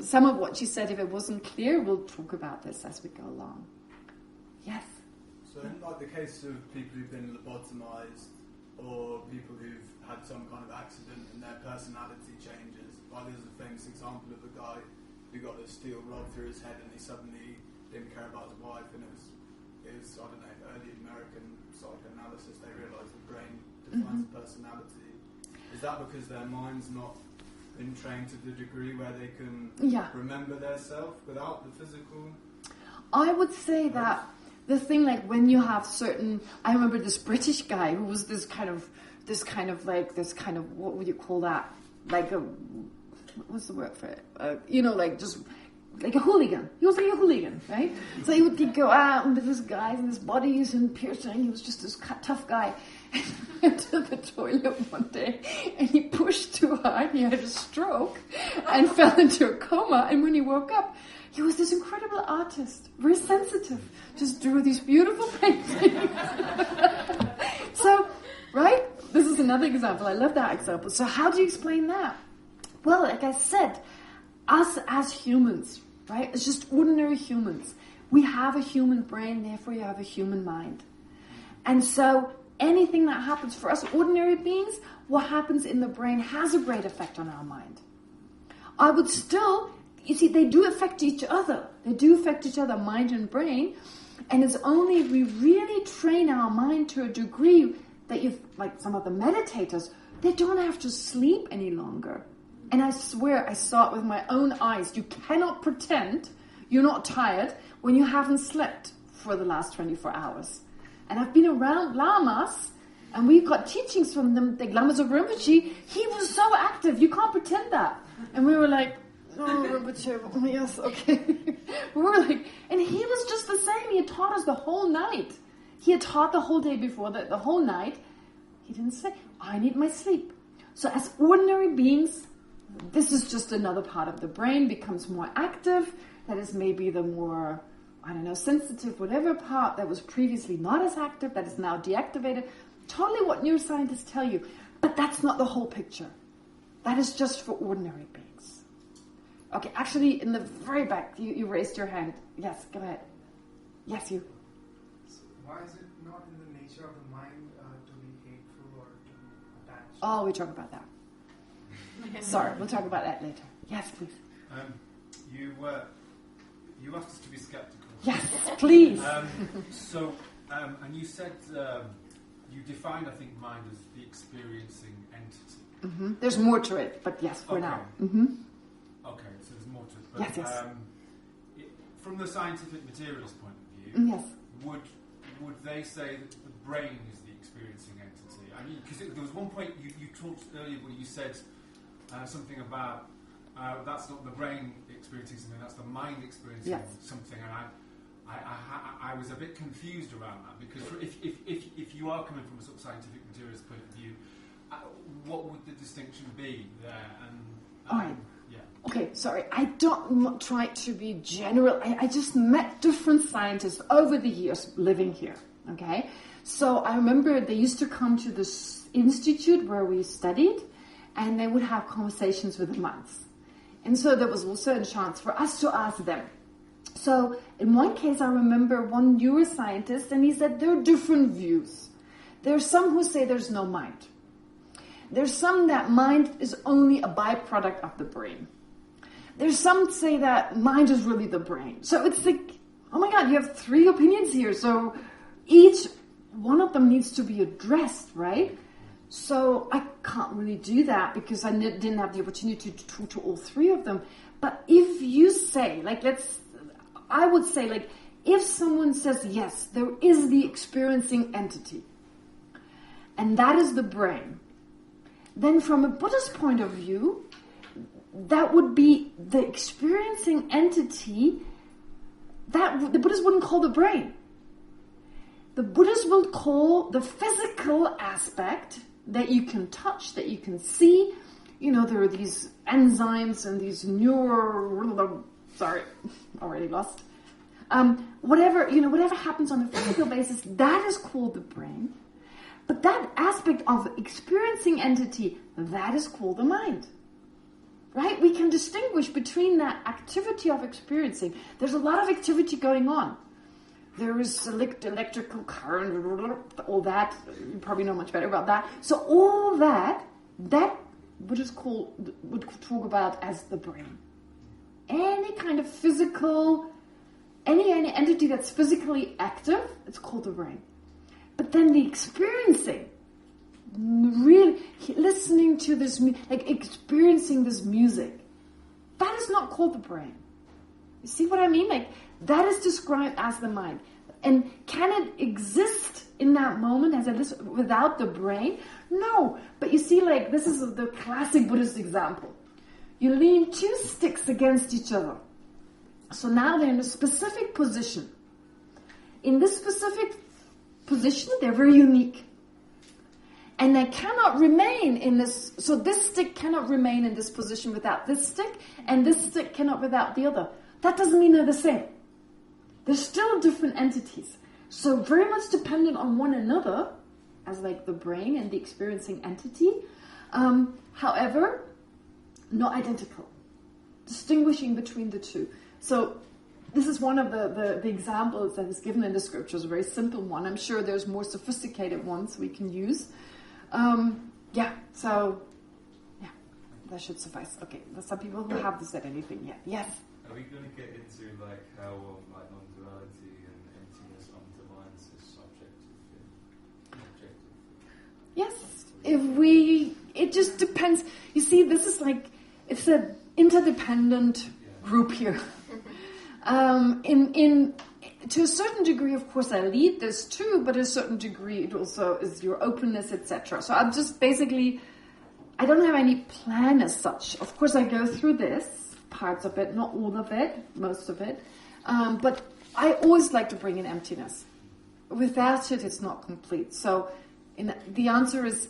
some of what she said, if it wasn't clear, we'll talk about this as we go along. Yes. So in like the case of people who've been lobotomized, or people who've had some kind of accident and their personality changes, like there's a famous example of a guy who got a steel rod through his head and he suddenly didn't care about his wife, and it was I don't know, early American psychoanalysis, they realised the brain defines personality. Is that because their mind's not been trained to the degree where they can remember their self without the physical? I would say that the thing, like when you have certain, I remember this British guy who was this kind of what would you call that? Like a, what's the word for it? Like just like a hooligan. He was like a hooligan, right? So he would go out with his guys and his bodies and piercing. He was just this tough guy. And he went to the toilet one day and he pushed too hard. He had a stroke and fell into a coma. And when he woke up, he was this incredible artist, very sensitive, just drew these beautiful paintings. So, right? This is another example. I love that example. So how do you explain that? Well, like I said, us as humans, right? It's just ordinary humans. We have a human brain, therefore you have a human mind. And so anything that happens for us ordinary beings, what happens in the brain has a great effect on our mind. I would still, you see, they do affect each other. They do affect each other, mind and brain. And it's only if we really train our mind to a degree that like some of the meditators, they don't have to sleep any longer. And I swear I saw it with my own eyes. You cannot pretend you're not tired when you haven't slept for the last 24 hours. And I've been around lamas, and we've got teachings from them. The Lamas of Rinpoche, he was so active, you can't pretend that. And we were like, oh, Rinpoche, yes, okay. We were like, and he was just the same. He had taught us the whole night. He had taught the whole day before, the whole night. He didn't say, I need my sleep. So as ordinary beings, this is just another part of the brain becomes more active. That is maybe the more, sensitive, whatever part that was previously not as active, that is now deactivated. Totally what neuroscientists tell you. But that's not the whole picture. That is just for ordinary beings. Okay, actually, in the very back, you raised your hand. Yes, go ahead. Yes, you. So Why is it not in the nature of the mind to be hateful or to be attached? Oh, we talk about that. Sorry, we'll talk about that later. Yes, please. You asked us to be skeptical. Yes, please. And you said you defined, I think, mind as the experiencing entity. Mm-hmm. There's more to it, but yes, for now. Mm-hmm. Okay, so there's more to it. But, Yes. From the scientific materialist point of view, Yes. would they say that the brain is the experiencing entity? I mean, because there was one point you talked earlier where you said something about that's not the brain experiencing something, that's the mind experiencing something, and I was a bit confused around that, because if you are coming from a sort of scientific materialist point of view, what would the distinction be there? And all right. Okay, sorry, I don't try to be general. I just met different scientists over the years living here, okay? So I remember they used to come to this institute where we studied, and they would have conversations with the monks. And so there was also a chance for us to ask them. So in one case, I remember one neuroscientist, and he said there are different views. There are some who say there's no mind. There's some that mind is only a byproduct of the brain. There's some say that mind is really the brain. So it's like, oh my God, you have 3 opinions here. So each one of them needs to be addressed, right? So I can't really do that because I didn't have the opportunity to talk to all 3 of them. But if you say, I would say, if someone says, yes, there is the experiencing entity, and that is the brain, then from a Buddhist point of view, that would be the experiencing entity that the Buddhists wouldn't call the brain. The Buddhists will call the physical aspect that you can touch, that you can see. You know, there are these enzymes and these already lost. Whatever happens on a physical basis, that is called the brain. But that aspect of experiencing entity, that is called the mind. Right? We can distinguish between that activity of experiencing. There's a lot of activity going on. There is electrical current, all that. You probably know much better about that. So all that would talk about as the brain. Any kind of physical, any entity that's physically active, it's called the brain. But then the experiencing, really listening to this, experiencing this music, that is not called the brain. You see what I mean? That is described as the mind. And can it exist in that moment without the brain? No. But you see, this is the classic Buddhist example. You lean 2 sticks against each other. So now they're in a specific position. In this specific position, they're very unique. And they cannot remain in this, so this stick cannot remain in this position without this stick, and this stick cannot without the other. That doesn't mean they're the same. They're still different entities. So very much dependent on one another, as the brain and the experiencing entity. However, not identical. Distinguishing between the 2. So this is one of the examples that is given in the scriptures, a very simple one. I'm sure there's more sophisticated ones we can use. That should suffice. Okay, there's some people who haven't said anything yet. Yes? Are we going to get into how non-duality and emptiness undermines this Yes. It just depends. You see, this is it's an interdependent group here. To a certain degree, of course, I lead this too, but to a certain degree, it also is your openness, etc. So I'm just I don't have any plan as such. Of course, I go through this, parts of it, not all of it, most of it. But I always like to bring in emptiness. Without it, it's not complete. So the answer is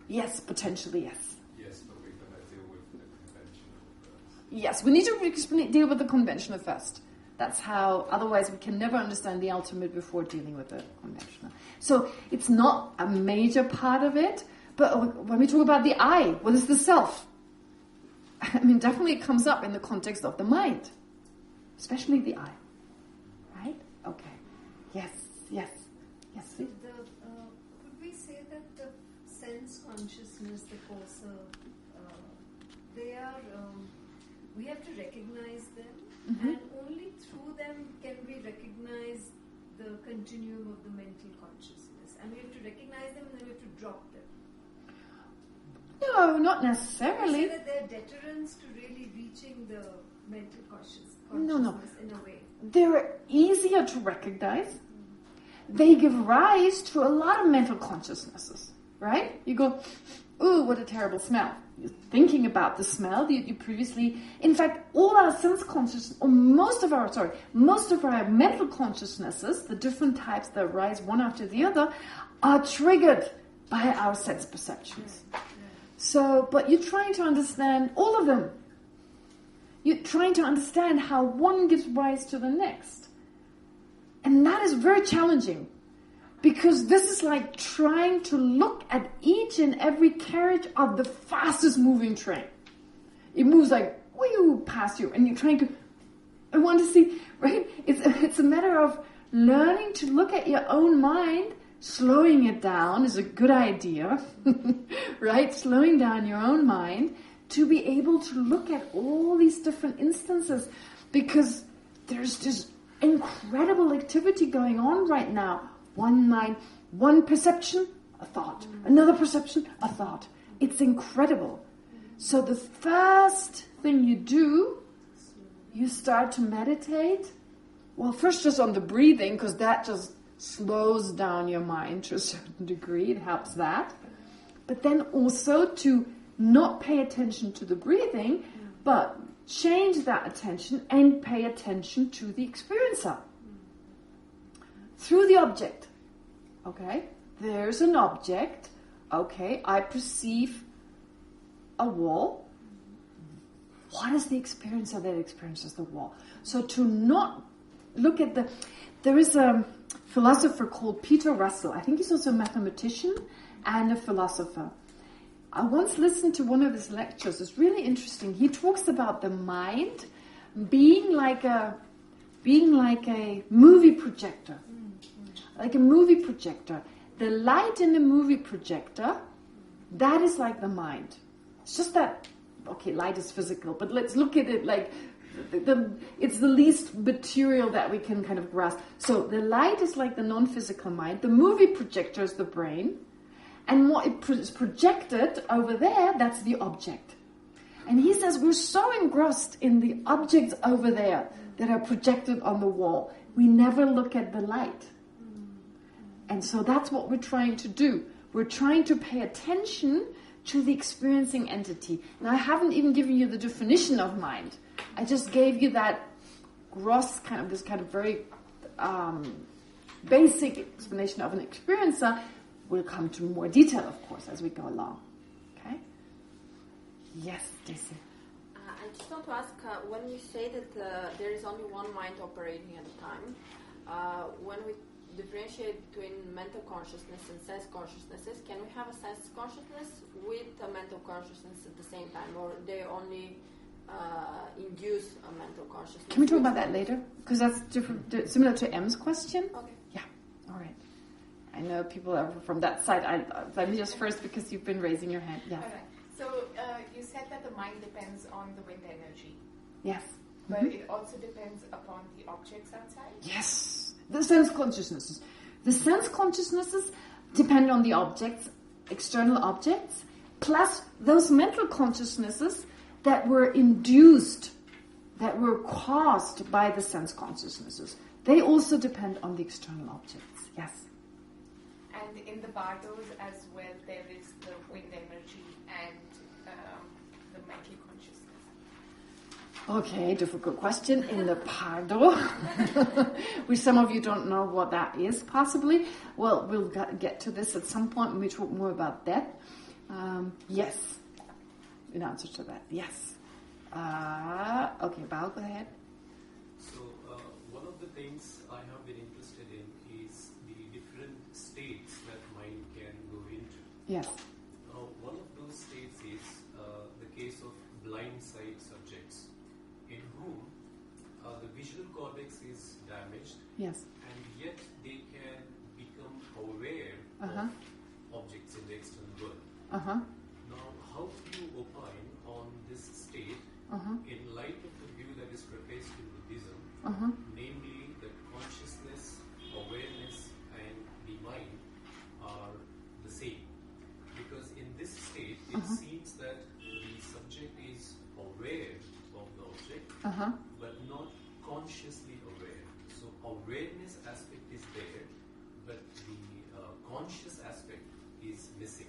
yes, potentially yes. Yes, but we're going to deal with the conventional first. Yes, we need to deal with the conventional first. That's how, otherwise we can never understand the ultimate before dealing with the conventional. So it's not a major part of it, but when we talk about the I, what is the self? I mean, definitely it comes up in the context of the mind, especially the I. Right? Okay. Yes. Yes, please. Could we say that the sense consciousness, the kosa, they are, we have to recognize them, and only through them can we recognize the continuum of the mental consciousness. And we have to recognize them and then we have to drop them. No, not necessarily. You say that they're deterrents to really reaching the mental consciousness No. in a way. They're easier to recognize. They give rise to a lot of mental consciousnesses, right? You go, ooh, what a terrible smell. You're thinking about the smell you previously... In fact, all our sense consciousness, or most of our mental consciousnesses, the different types that rise one after the other, are triggered by our sense perceptions. So, but you're trying to understand all of them. You're trying to understand how one gives rise to the next. And that is very challenging. Because this is like trying to look at each and every carriage of the fastest moving train. It moves like, whoo, past you. And you're trying to, I want to see, right? It's a matter of learning to look at your own mind. Slowing it down is a good idea, right? Slowing down your own mind to be able to look at all these different instances, because there's this incredible activity going on right now. One mind, one perception, a thought. Another perception, a thought. It's incredible. So the first thing you do, you start to meditate. Well, first just on the breathing, because that just slows down your mind to a certain degree. It helps that. But then also to not pay attention to the breathing, but change that attention and pay attention to the experiencer. Through the object. Okay? There's an object. Okay, I perceive a wall. What is the experiencer that experiences the wall? So to not look at the... There is a philosopher called Peter Russell. I think he's also a mathematician and a philosopher. I once listened to one of his lectures. It's really interesting. He talks about the mind being like a movie projector. Like a movie projector. The light in the movie projector, that is like the mind. It's just that, okay, light is physical, but let's look at it like it's the least material that we can kind of grasp. So the light is like the non-physical mind. The movie projector is the brain. And what is projected over there, that's the object. And he says we're so engrossed in the objects over there that are projected on the wall, we never look at the light. And so that's what we're trying to do. We're trying to pay attention to the experiencing entity. And I haven't even given you the definition of mind. I just gave you that gross this kind of very basic explanation of an experiencer. We'll come to more detail, of course, as we go along. Okay? Yes, Daisy. I just want to ask, when we say that there is only one mind operating at a time, when we differentiate between mental consciousness and sense consciousnesses, can we have a sense consciousness with a mental consciousness at the same time, or they only induce a mental consciousness? Can we talk about that later? Because that's different, similar to M's question. Okay. Yeah. All right. I know people are from that side. Let me just first, because you've been raising your hand. Yes. All right. So you said that the mind depends on the wind energy. Yes. But it also depends upon the objects outside? Yes. The sense consciousnesses. The sense consciousnesses depend on the objects, external objects, plus those mental consciousnesses that were induced, that were caused by the sense consciousnesses. They also depend on the external objects. Yes. And in the bardos as well, there is the wind energy and the mental consciousness. Okay, difficult question. In the Pardo, which some of you don't know what that is, possibly. Well, we'll get to this at some point when we talk more about that. Yes. In answer to that, yes. Okay, Bal, go ahead. So, one of the things I have been interested in is the different states that mind can go into. Yes. One of those states is the case of blind sight subjects, in whom the visual cortex is damaged, yes, and yet they can become of objects in the external world. Now, how do you opine on this state in light of the view that is professed in Buddhism, namely that consciousness, awareness, and the mind are the same? Because in this state, it seems that the subject is aware of the object, but not consciously aware. So awareness aspect is there, but the conscious aspect is missing.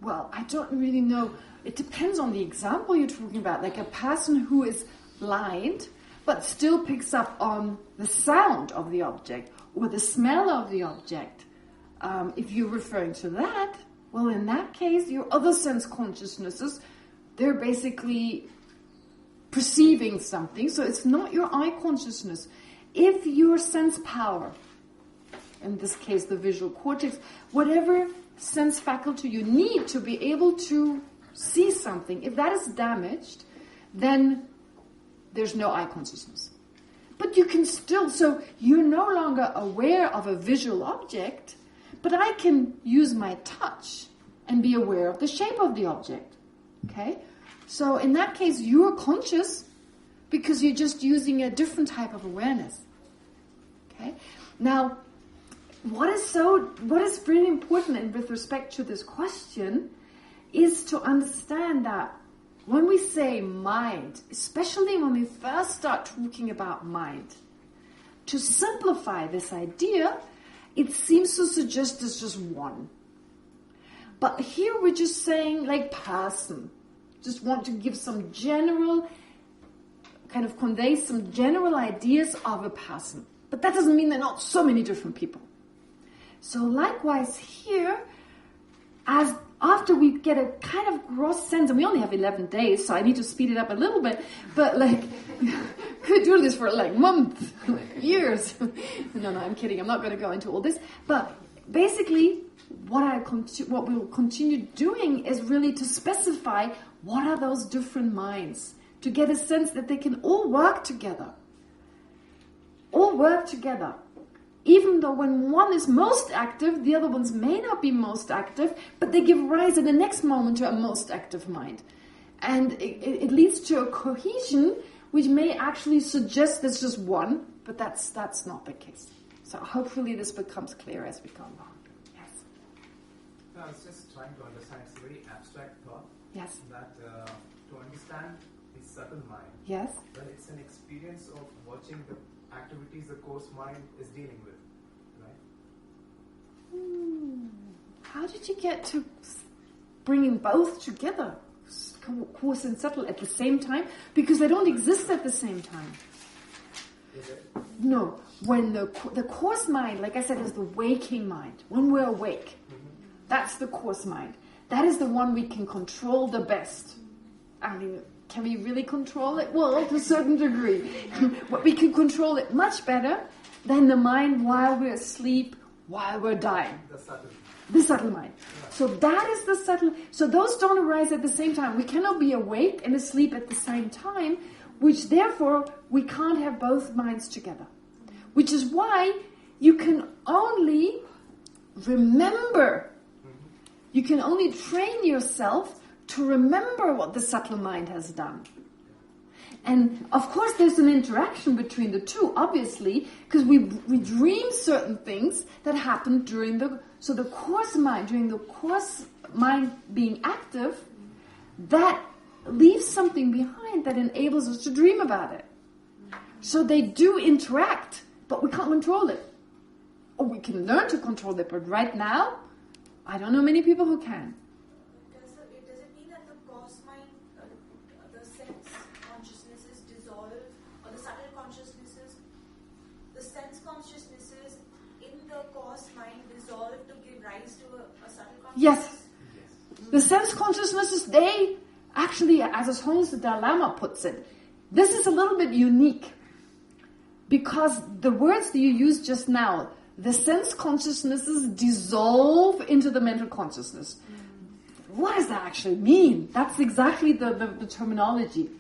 Well, I don't really know. It depends on the example you're talking about. Like a person who is blind, but still picks up on the sound of the object or the smell of the object. If you're referring to that, well, in that case, your other sense consciousnesses, they're basically perceiving something. So it's not your eye consciousness. If your sense power, in this case the visual cortex, whatever sense faculty you need to be able to see something, if that is damaged, then there's no eye consciousness. But you can still, so you're no longer aware of a visual object, but I can use my touch and be aware of the shape of the object. Okay? So in that case, you're conscious because you're just using a different type of awareness. Okay? Now, what is really important and with respect to this question is to understand that when we say mind, especially when we first start talking about mind, to simplify this idea, it seems to suggest there's just one. But here we're just saying like person. Just want to give some general, kind of convey some general ideas of a person. But that doesn't mean there are not so many different people. So likewise here, as after we get a kind of gross sense, and we only have 11 days, so I need to speed it up a little bit, but like, could do this for like months, years. No, I'm kidding, I'm not going to go into all this. But basically, what we'll continue doing is really to specify what are those different minds, to get a sense that they can all work together. All work together. Even though when one is most active, the other ones may not be most active, but they give rise in the next moment to a most active mind. And it leads to a cohesion which may actually suggest there's just one, but that's not the case. So hopefully this becomes clear as we go along. Yes? No, I was just trying to understand. It's a very abstract thought. Yes. That to understand the subtle mind, yes, well, it's an experience of watching the activities the coarse mind is dealing with, right? How did you get to bringing both together, coarse and subtle, at the same time? Because they don't exist at the same time. Is it? No. When the coarse mind, like I said, is the waking mind. When we're awake, that's the coarse mind. That is the one we can control the best. I mean, can we really control it? Well, to a certain degree. But we can control it much better than the mind while we're asleep, while we're dying. The subtle mind. Right. So that is the subtle. So those don't arise at the same time. We cannot be awake and asleep at the same time, which therefore we can't have both minds together. Which is why you can only remember. You can only train yourself to remember what the subtle mind has done. And of course there's an interaction between the two, obviously, because we dream certain things that happen during the coarse mind, during the coarse mind being active, that leaves something behind that enables us to dream about it. So they do interact, but we can't control it. Or we can learn to control it, but right now, I don't know many people who can. Does it mean that the coarse mind, the sense consciousnesses dissolve, or the subtle consciousnesses, the sense consciousnesses in the coarse mind dissolve to give rise to a subtle consciousness? Yes. The sense consciousnesses, they actually, as the Dalai Lama puts it, this is a little bit unique. Because the words that you used just now, the sense consciousnesses dissolve into the mental consciousness. What does that actually mean? That's exactly the terminology.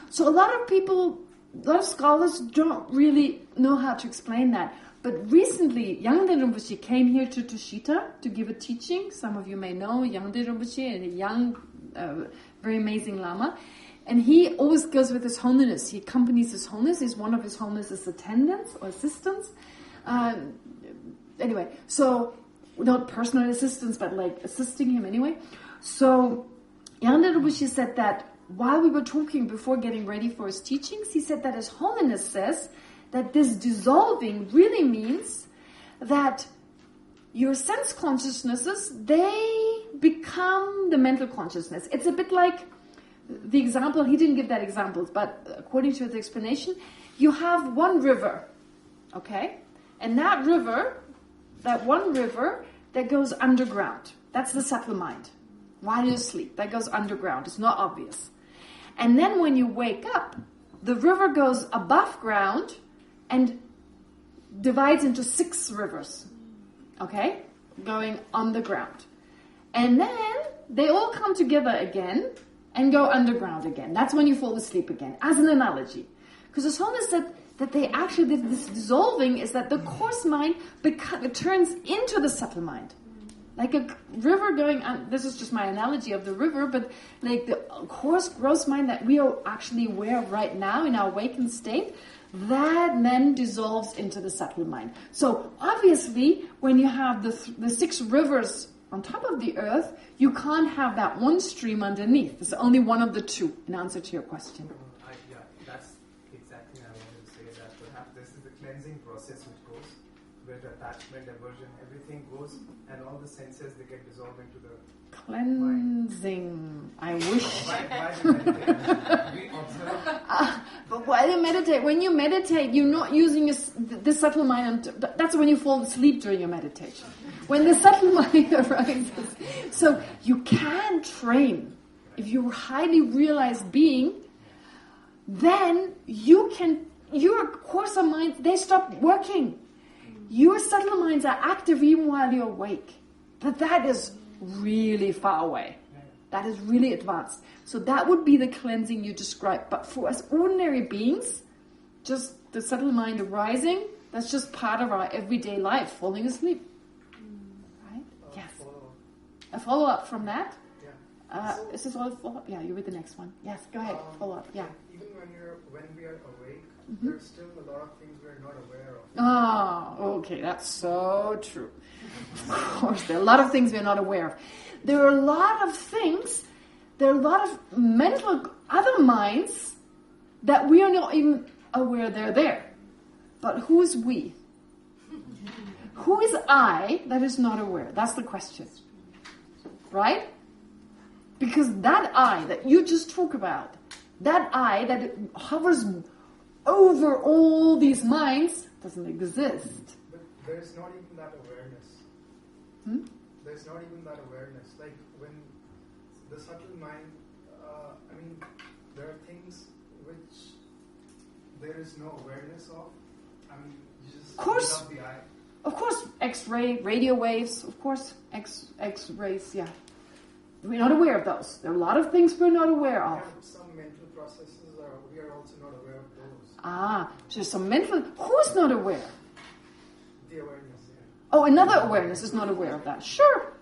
So a lot of people, a lot of scholars don't really know how to explain that. But recently, Yangde Rinpoche came here to Tushita to give a teaching. Some of you may know Yangde Rinpoche, a young, very amazing Lama. And he always goes with His Holiness. He accompanies His Holiness. He's one of His Holiness's attendants or assistants. Anyway, so not personal assistants, but like assisting him anyway. So Yangde Rinpoche said that while we were talking before getting ready for his teachings, he said that His Holiness says that this dissolving really means that your sense consciousnesses, they become the mental consciousness. It's a bit like the example, he didn't give that example, but according to his explanation, you have one river, okay? And that one river that goes underground, that's the subtle mind. While you sleep, that goes underground, it's not obvious. And then when you wake up, the river goes above ground and divides into 6 rivers, okay, going on the ground. And then they all come together again and go underground again. That's when you fall asleep again, as an analogy. Because His Holiness said that they actually, this dissolving is that the coarse mind turns into the subtle mind. Like a river going on, this is just my analogy of the river, but like the coarse, gross mind that we are actually aware of right now in our awakened state, that then dissolves into the subtle mind. So obviously, when you have the 6 rivers on top of the earth, you can't have that one stream underneath. There's only one of the 2, in answer to your question. Yeah, that's exactly what I wanted to say, that perhaps this is the cleansing process which goes, where the attachment, aversion, everything goes, and all the senses, they get dissolved into the cleansing. I wish. Why do you meditate? We observe. But while you meditate, when you meditate, you're not using the subtle mind. That's when you fall asleep during your meditation. When the subtle mind arises. So you can train. If you're a highly realized being, then you can, your coarser minds, they stop working. Your subtle minds are active even while you're awake. But that is really far away. That is really advanced. So that would be the cleansing you described. But for us ordinary beings, just the subtle mind arising, that's just part of our everyday life, falling asleep. Right? Yes. A follow-up from that? Yeah. Is this all a follow-up? Yeah, you read the next one. Yes, go ahead. Follow-up. Yeah. Even when we are awake, there's still a lot of things we're not aware of. Oh, okay, that's so true. Of course, there are a lot of things we're not aware of. There are a lot of things, there are a lot of mental, other minds that we are not even aware they're there. But who is we? Who is I that is not aware? That's the question. Right? Because that I that you just talk about, that I that hovers over all these minds doesn't exist. But there's not even that awareness. There's not even that awareness. Like when the subtle mind, there are things which there is no awareness of. You just of the eye. Of course, X-ray, radio waves, of course, X-rays, yeah. We're not aware of those. There are a lot of things we're not aware of. Some mental processes, we are also not aware of those. So there's some mental... Who's not aware? The awareness, yeah. Oh, another awareness is not aware of that. Sure.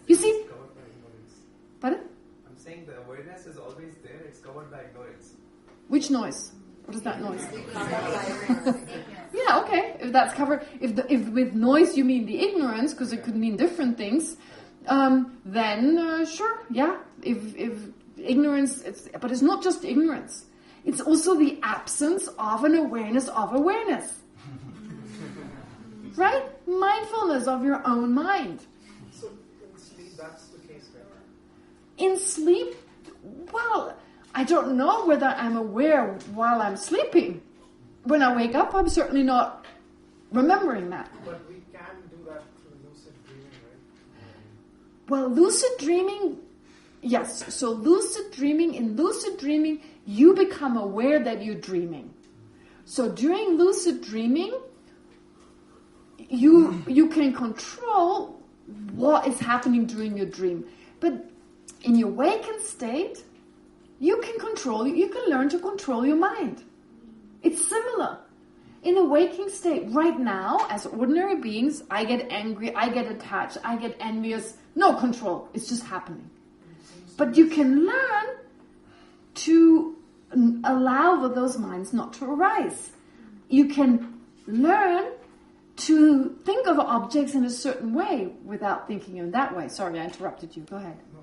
You see... Pardon? I'm saying the awareness is always there. It's covered by ignorance. Which noise? What is that noise? Yeah, okay. If that's covered... If with noise you mean the ignorance, because it could mean different things... then sure, yeah. If ignorance, but it's not just ignorance. It's also the absence of an awareness of awareness. Right? Mindfulness of your own mind. So in sleep, that's the case, right? In sleep, well, I don't know whether I'm aware while I'm sleeping. When I wake up, I'm certainly not remembering that. But we can do that through lucid dreaming, right? Well, lucid dreaming, yes. So in lucid dreaming, you become aware that you're dreaming. So during lucid dreaming, you can control what is happening during your dream. But in your awakened state, you can learn to control your mind. It's similar. In a waking state, right now, as ordinary beings, I get angry, I get attached, I get envious. No control. It's just happening. But you can learn to allow those minds not to arise. You can learn to think of objects in a certain way without thinking in that way. Sorry, I interrupted you. Go ahead. No.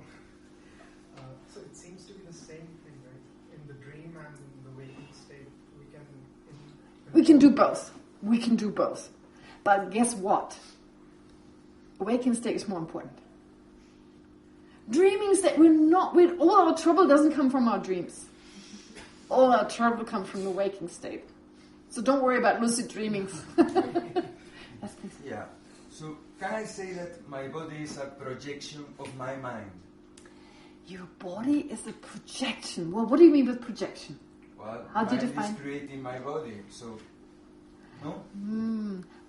So it seems to be the same thing, right? In the dream and in the waking state, we can do both. We can do both. But guess what? Waking state is more important. Dreaming state, all our trouble doesn't come from our dreams. All our trouble comes from the waking state. So don't worry about lucid dreaming. Yes, please. Yeah. So can I say that my body is a projection of my mind? Your body is a projection. Well, what do you mean with projection? Well, how do you mind define? Is creating my body. So, no?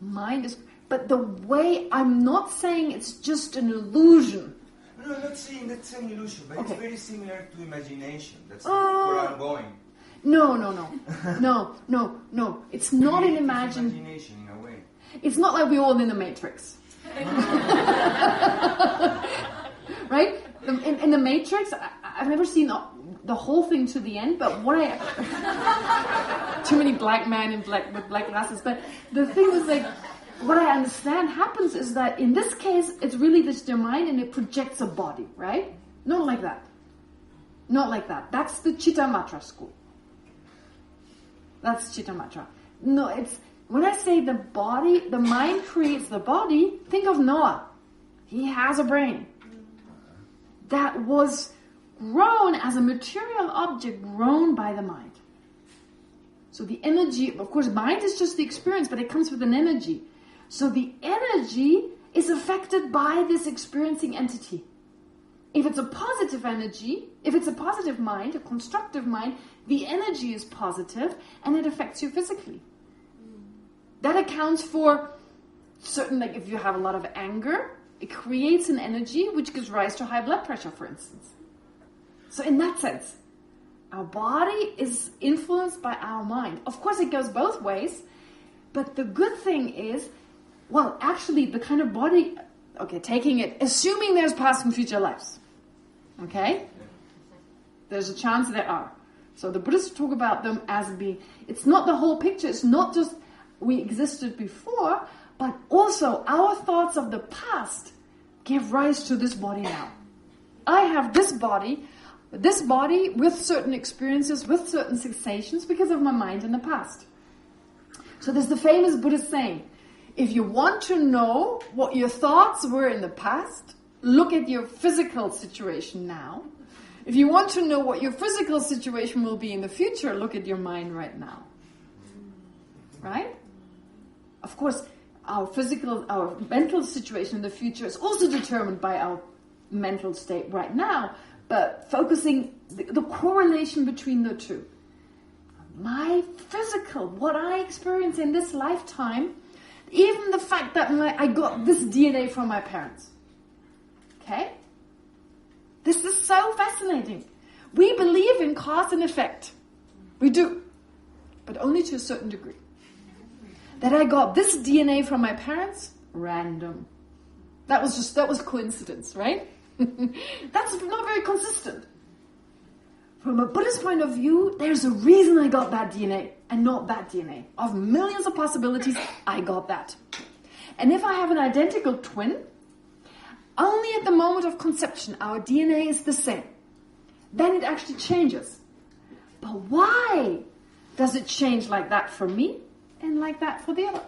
Mind is... But the way... I'm not saying it's just an illusion. No, I'm not saying that's an illusion, but Okay. it's very similar to imagination. That's where I'm going. No. It's not an imagination in a way. It's not like we're all in the Matrix. Right? In the Matrix, I've never seen the whole thing to the end, but what too many black men with black glasses, but the thing is like, what I understand happens is that in this case, it's really just your mind and it projects a body, right? Not like that. Not like that. That's the Chitta Matra school. That's Chitta Matra. No, it's... When I say the body, the mind creates the body, think of Noah. He has a brain. That was grown as a material object grown by the mind. So the energy, of course, mind is just the experience, but it comes with an energy. So the energy is affected by this experiencing entity. If it's a positive energy, if it's a positive mind, a constructive mind, the energy is positive and it affects you physically. That accounts for certain, like if you have a lot of anger, it creates an energy which gives rise to high blood pressure, for instance. So in that sense, our body is influenced by our mind. Of course, it goes both ways, but the good thing is, well, actually, the kind of body, okay, taking it, assuming there's past and future lives, okay? There's a chance there are. So the Buddhists talk about them as being, it's not the whole picture, it's not just we existed before, but also our thoughts of the past give rise to this body now. I have this body with certain experiences, with certain sensations because of my mind in the past. So there's the famous Buddhist saying, if you want to know what your thoughts were in the past, look at your physical situation now. If you want to know what your physical situation will be in the future, look at your mind right now. Right? Of course, our mental situation in the future is also determined by our mental state right now, but focusing the correlation between the two. My physical, what I experience in this lifetime, even the fact that I got this DNA from my parents. Okay? This is so fascinating. We believe in cause and effect. We do. But only to a certain degree. That I got this DNA from my parents, random. That was coincidence, right? That's not very consistent. From a Buddhist point of view, there's a reason I got that DNA and not that DNA. Of millions of possibilities, I got that. And if I have an identical twin, only at the moment of conception, our DNA is the same. Then it actually changes. But why does it change like that for me and like that for the other?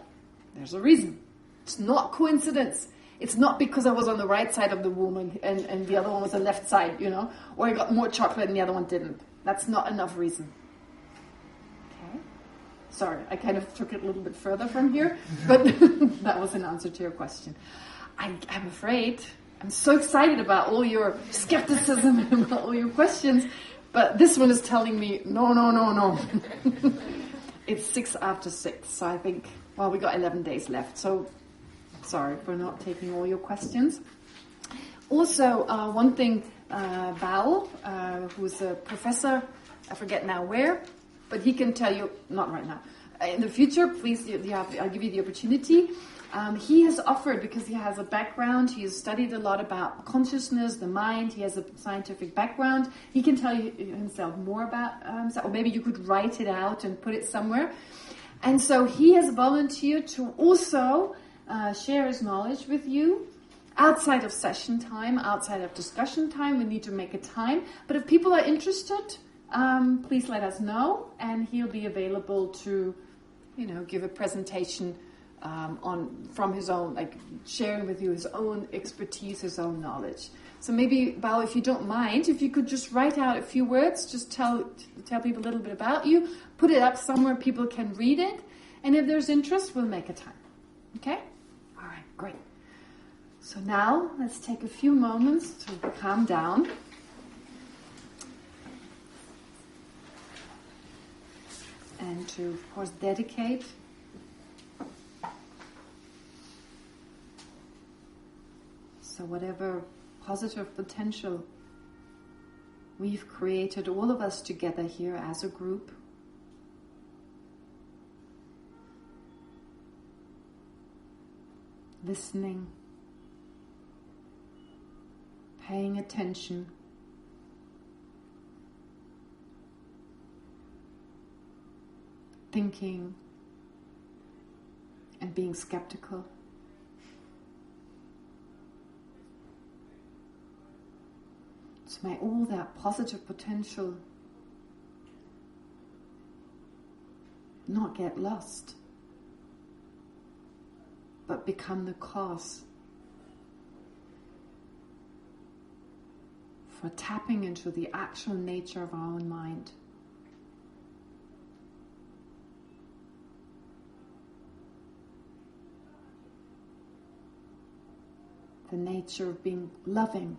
There's a reason. It's not coincidence. It's not because I was on the right side of the womb and the other one was the left side, or I got more chocolate and the other one didn't. That's not enough reason. Okay? Sorry, I kind of took it a little bit further from here, but that was an answer to your question. I'm afraid, I'm so excited about all your skepticism and about all your questions, but this one is telling me, no. It's 6 after 6, so I think, well, we got 11 days left, so sorry for not taking all your questions. Also, one thing, Bao, who's a professor, I forget now where, but he can tell you, not right now, in the future, please, I'll give you the opportunity. He has offered, because he has a background, he has studied a lot about consciousness, the mind, he has a scientific background. He can tell you himself more about himself, or maybe you could write it out and put it somewhere. And so he has volunteered to also share his knowledge with you outside of session time, outside of discussion time. We need to make a time. But if people are interested, please let us know, and he'll be available to, give a presentation from his own, like sharing with you his own expertise, his own knowledge. So maybe, Bao, if you don't mind, if you could just write out a few words, just tell people a little bit about you, put it up somewhere people can read it, and if there's interest, we'll make a time. Okay? All right, great. So now, let's take a few moments to calm down. And to, of course, dedicate so whatever positive potential we've created, all of us together here as a group, listening, paying attention, thinking, and being skeptical. So may all that positive potential not get lost, but become the cause for tapping into the actual nature of our own mind. The nature of being loving,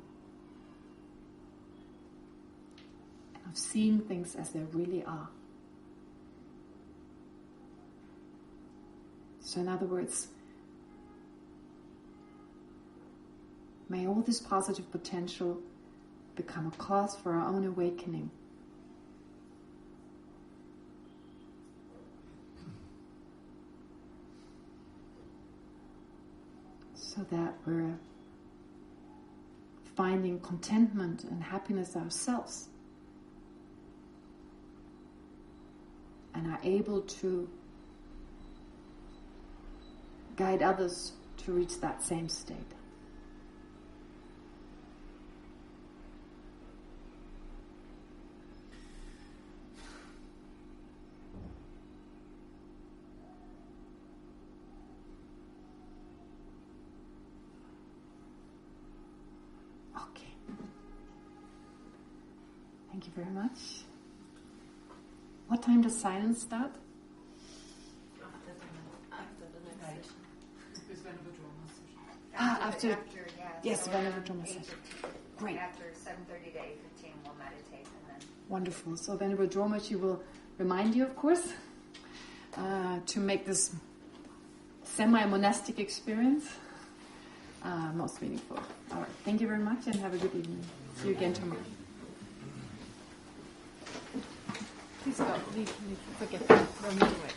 of seeing things as they really are. So in other words, may all this positive potential become a cause for our own awakening. So that we're finding contentment and happiness ourselves, and are able to guide others to reach that same state. Okay. Thank you very much. What time does silence start? After, yes, Venerable Drama session. Great. After 7:30 to 8:15, we'll meditate, and then. Wonderful. So Venerable Drama, she will remind you, of course, to make this semi-monastic experience most meaningful. All right. Thank you very much, and have a good evening. See you again tomorrow. Please go. Leave. Forget that. Don't move away.